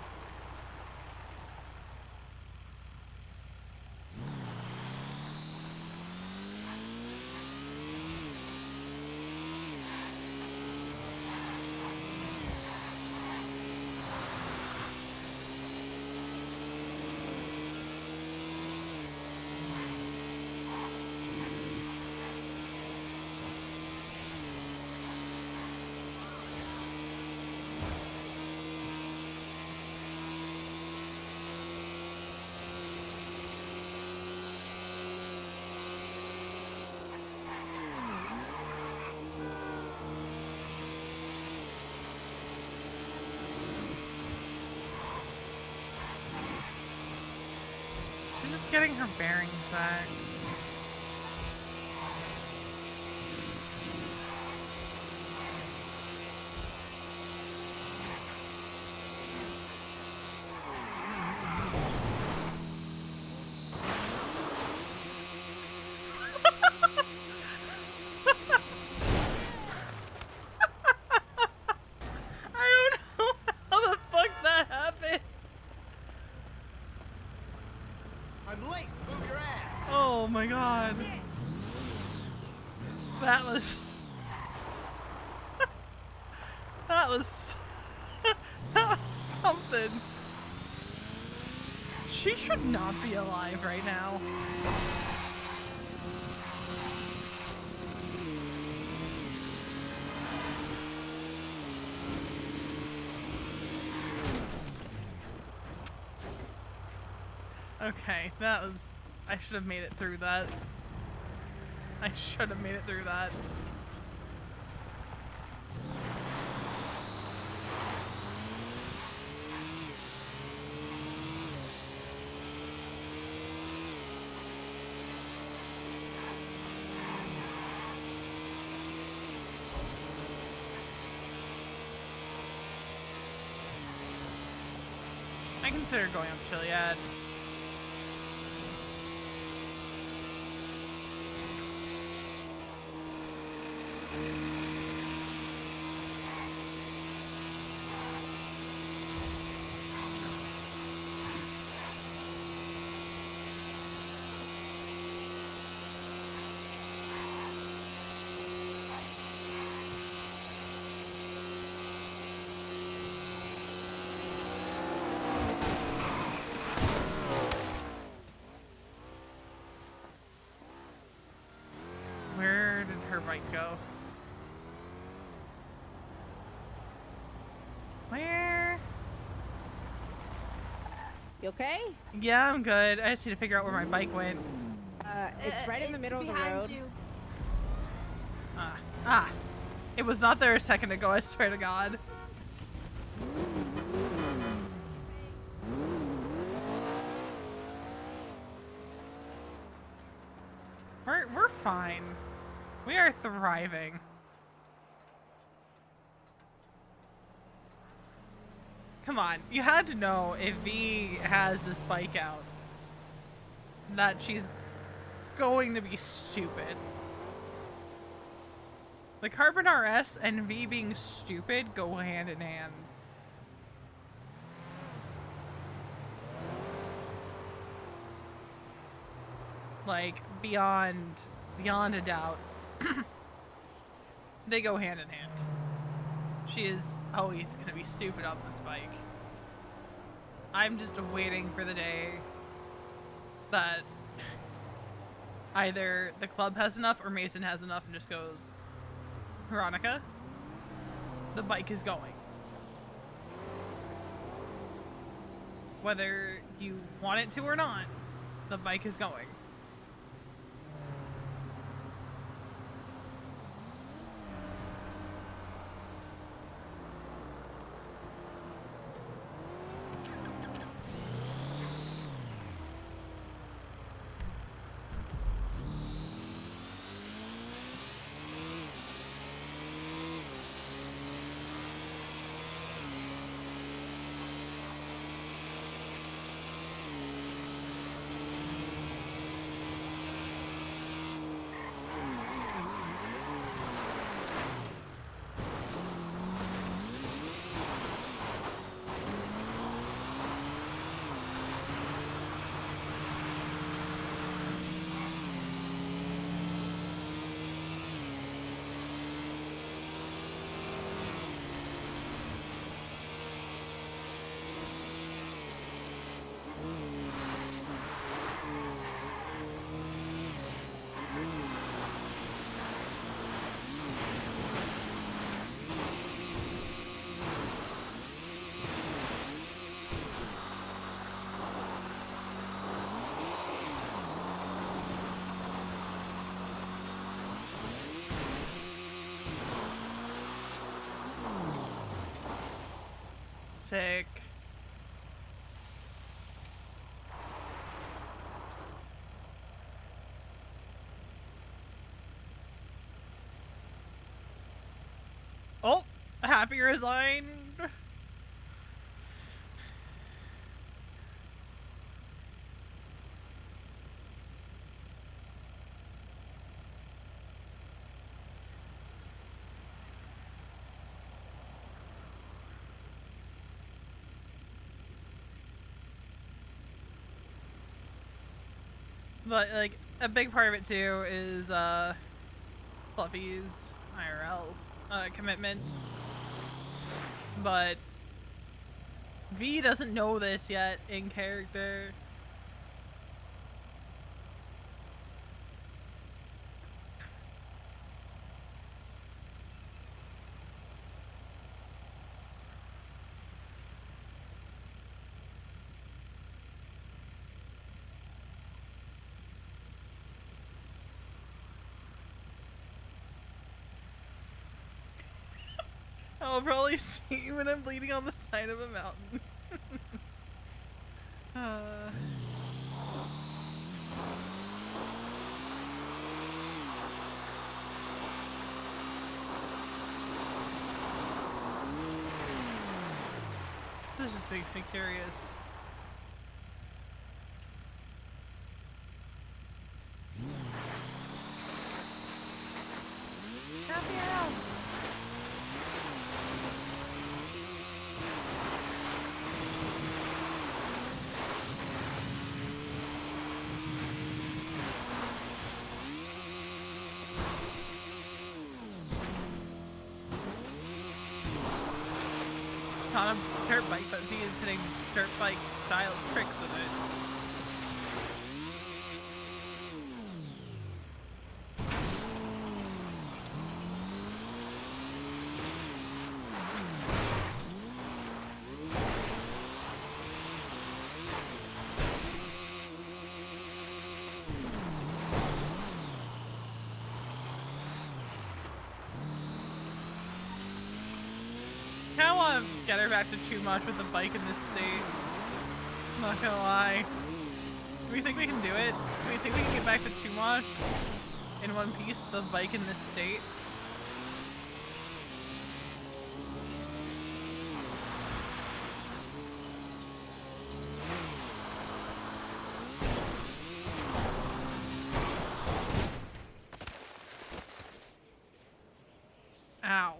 She's just getting her bearings back. I don't know how the fuck that happened. I'm late. Move your ass. Oh my god. That was... that was... that was something. She should not be alive right now. Okay, that was... I should have made it through that. I should have made it through that. I consider going up Chiliad. Where did her bike go? Where? You okay? Yeah, I'm good. I just need to figure out where my bike went. It's right in the middle of the road. It was not there a second ago, I swear to God. We're fine. We are thriving. Come on, you had to know if V has this bike out that she's going to be stupid. The Carbon RS and V being stupid go hand in hand. Like, beyond a doubt. They go hand in hand. She is always gonna be stupid on this bike. I'm just waiting for the day that either the club has enough or Mason has enough and just goes, Veronica, the bike is going. Whether you want it to or not, the bike is going. Sick. Oh, happy resigned. But, like, a big part of it, too, is, Fluffy's IRL, commitments. But V doesn't know this yet in character. I'll probably see you when I'm bleeding on the side of a mountain. This just makes me curious. Happy out. It's not a dirt bike, but he is hitting dirt bike style tricks with it. I want to get her back to too much with the bike in this state. I'm not gonna lie. Do we think we can do it? Do we think we can get back to too much in one piece with the bike in this state? Ow.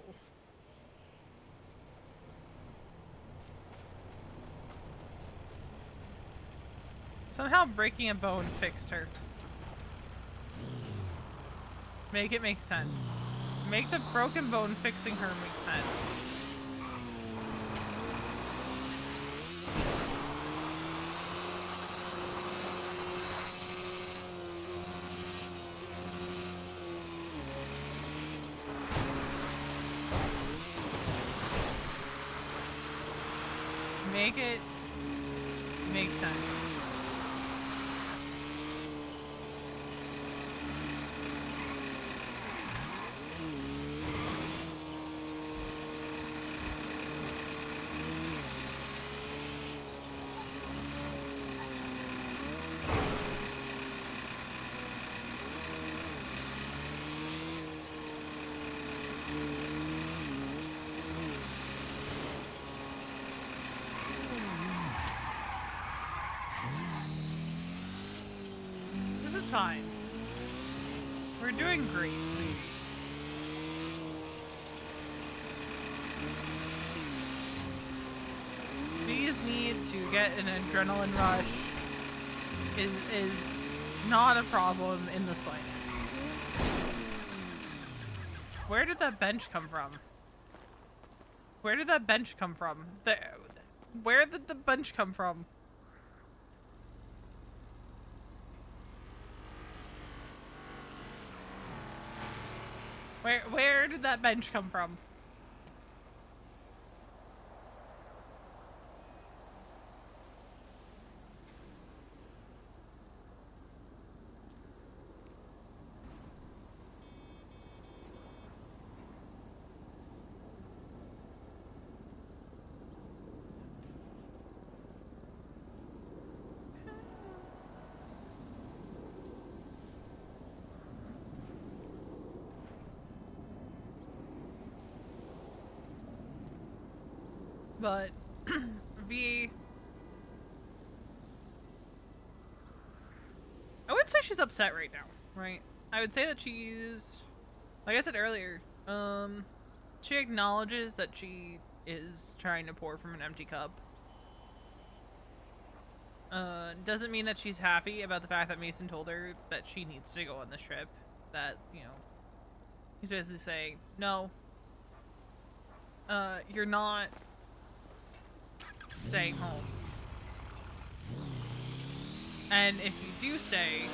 Somehow breaking a bone fixed her. Make it make sense. Make the broken bone fixing her make sense. Make it make sense. Fine. We're doing great, sweetie. Bees need to get an adrenaline rush is not a problem in the slightest. Where did that bench come from? Where did that bench come from? Where did the bench come from? Where did that bench come from? But V, I wouldn't say she's upset right now, right? I would say that she's, like I said earlier, she acknowledges that she is trying to pour from an empty cup. Doesn't mean that she's happy about the fact that Mason told her that she needs to go on this trip. That, you know, he's basically saying, no, you're not staying home. And if you do stay,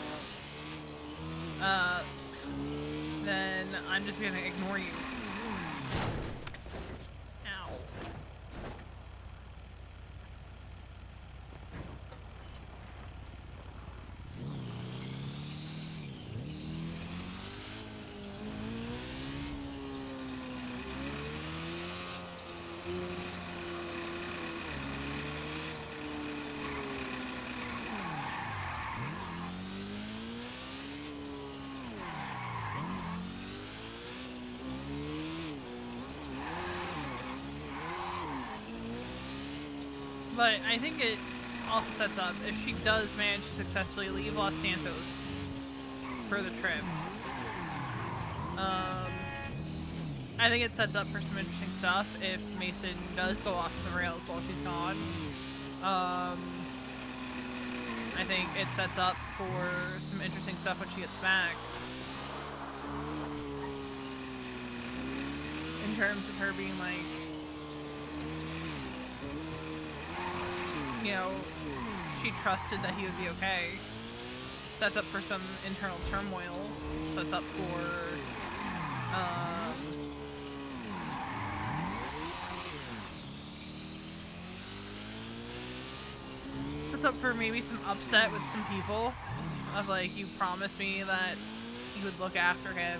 then I'm just gonna ignore you. Ow. But I think it also sets up, if she does manage to successfully leave Los Santos for the trip, I think it sets up for some interesting stuff if Mason does go off the rails while she's gone. I think it sets up for some interesting stuff when she gets back. In terms of her being like, you know, she trusted that he would be okay. Sets up for some internal turmoil. Sets up for, sets up for maybe some upset with some people. Of like, you promised me that you would look after him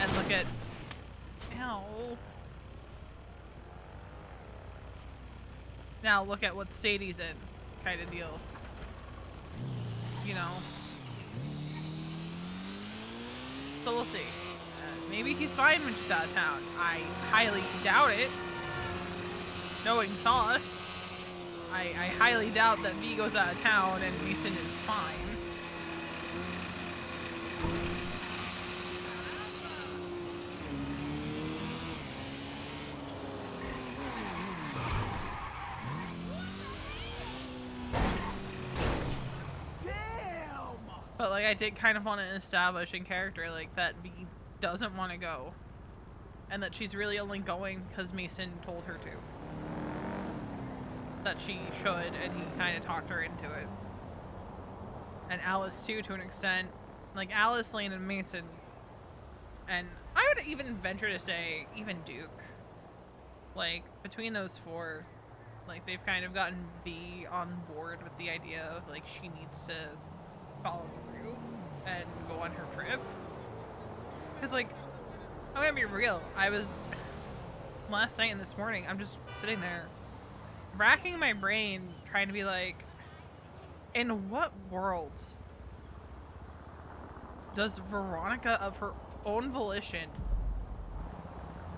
and look at, ow. Now look at what state he's in, kind of deal. You know? So we'll see. Maybe he's fine when she's out of town. I highly doubt it. Knowing Sauce, I highly doubt that V goes out of town and Mason is fine. like, I did kind of want to establish in character, like, that V doesn't want to go. And that she's really only going because Mason told her to. That she should, and he kind of talked her into it. And Alice, too, to an extent. Like, Alice, Lane, and Mason. And I would even venture to say, even Duke. Like, between those four, like, they've kind of gotten V on board with the idea of, like, she needs to follow through and go on her trip. Because, like, I'm gonna be real. I was, last night and this morning, I'm just sitting there, racking my brain, trying to be like, in what world does Veronica, of her own volition,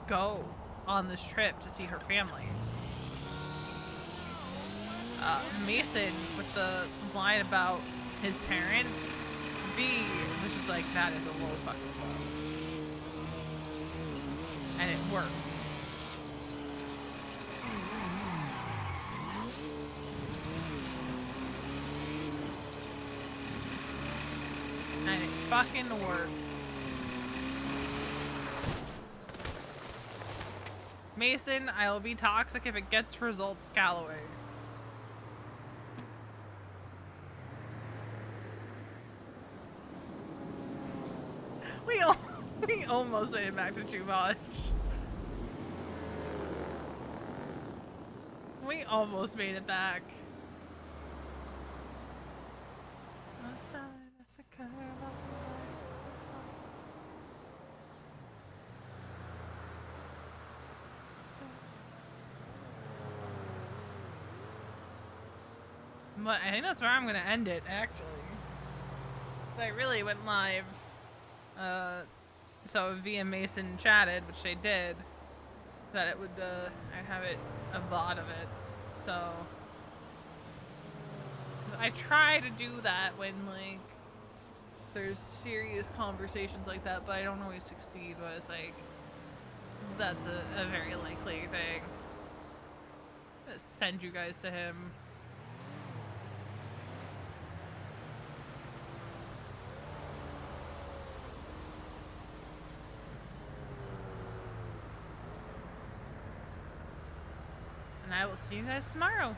go on this trip to see her family? Mason, with the line about his parents, V was just like, that is a low fucking blow. And it worked. And it fucking worked. Mason, I'll be toxic if it gets results, Calloway. We almost made it back to Chumash. We almost made it back. But I think that's where I'm gonna end it, actually. I really went live. So V and Mason chatted, which they did, that it would, I'd have it, a VOD of it. So I try to do that when, like, there's serious conversations like that, but I don't always succeed, but it's like, that's a very likely thing. I'm gonna send you guys to him. And I will see you guys tomorrow.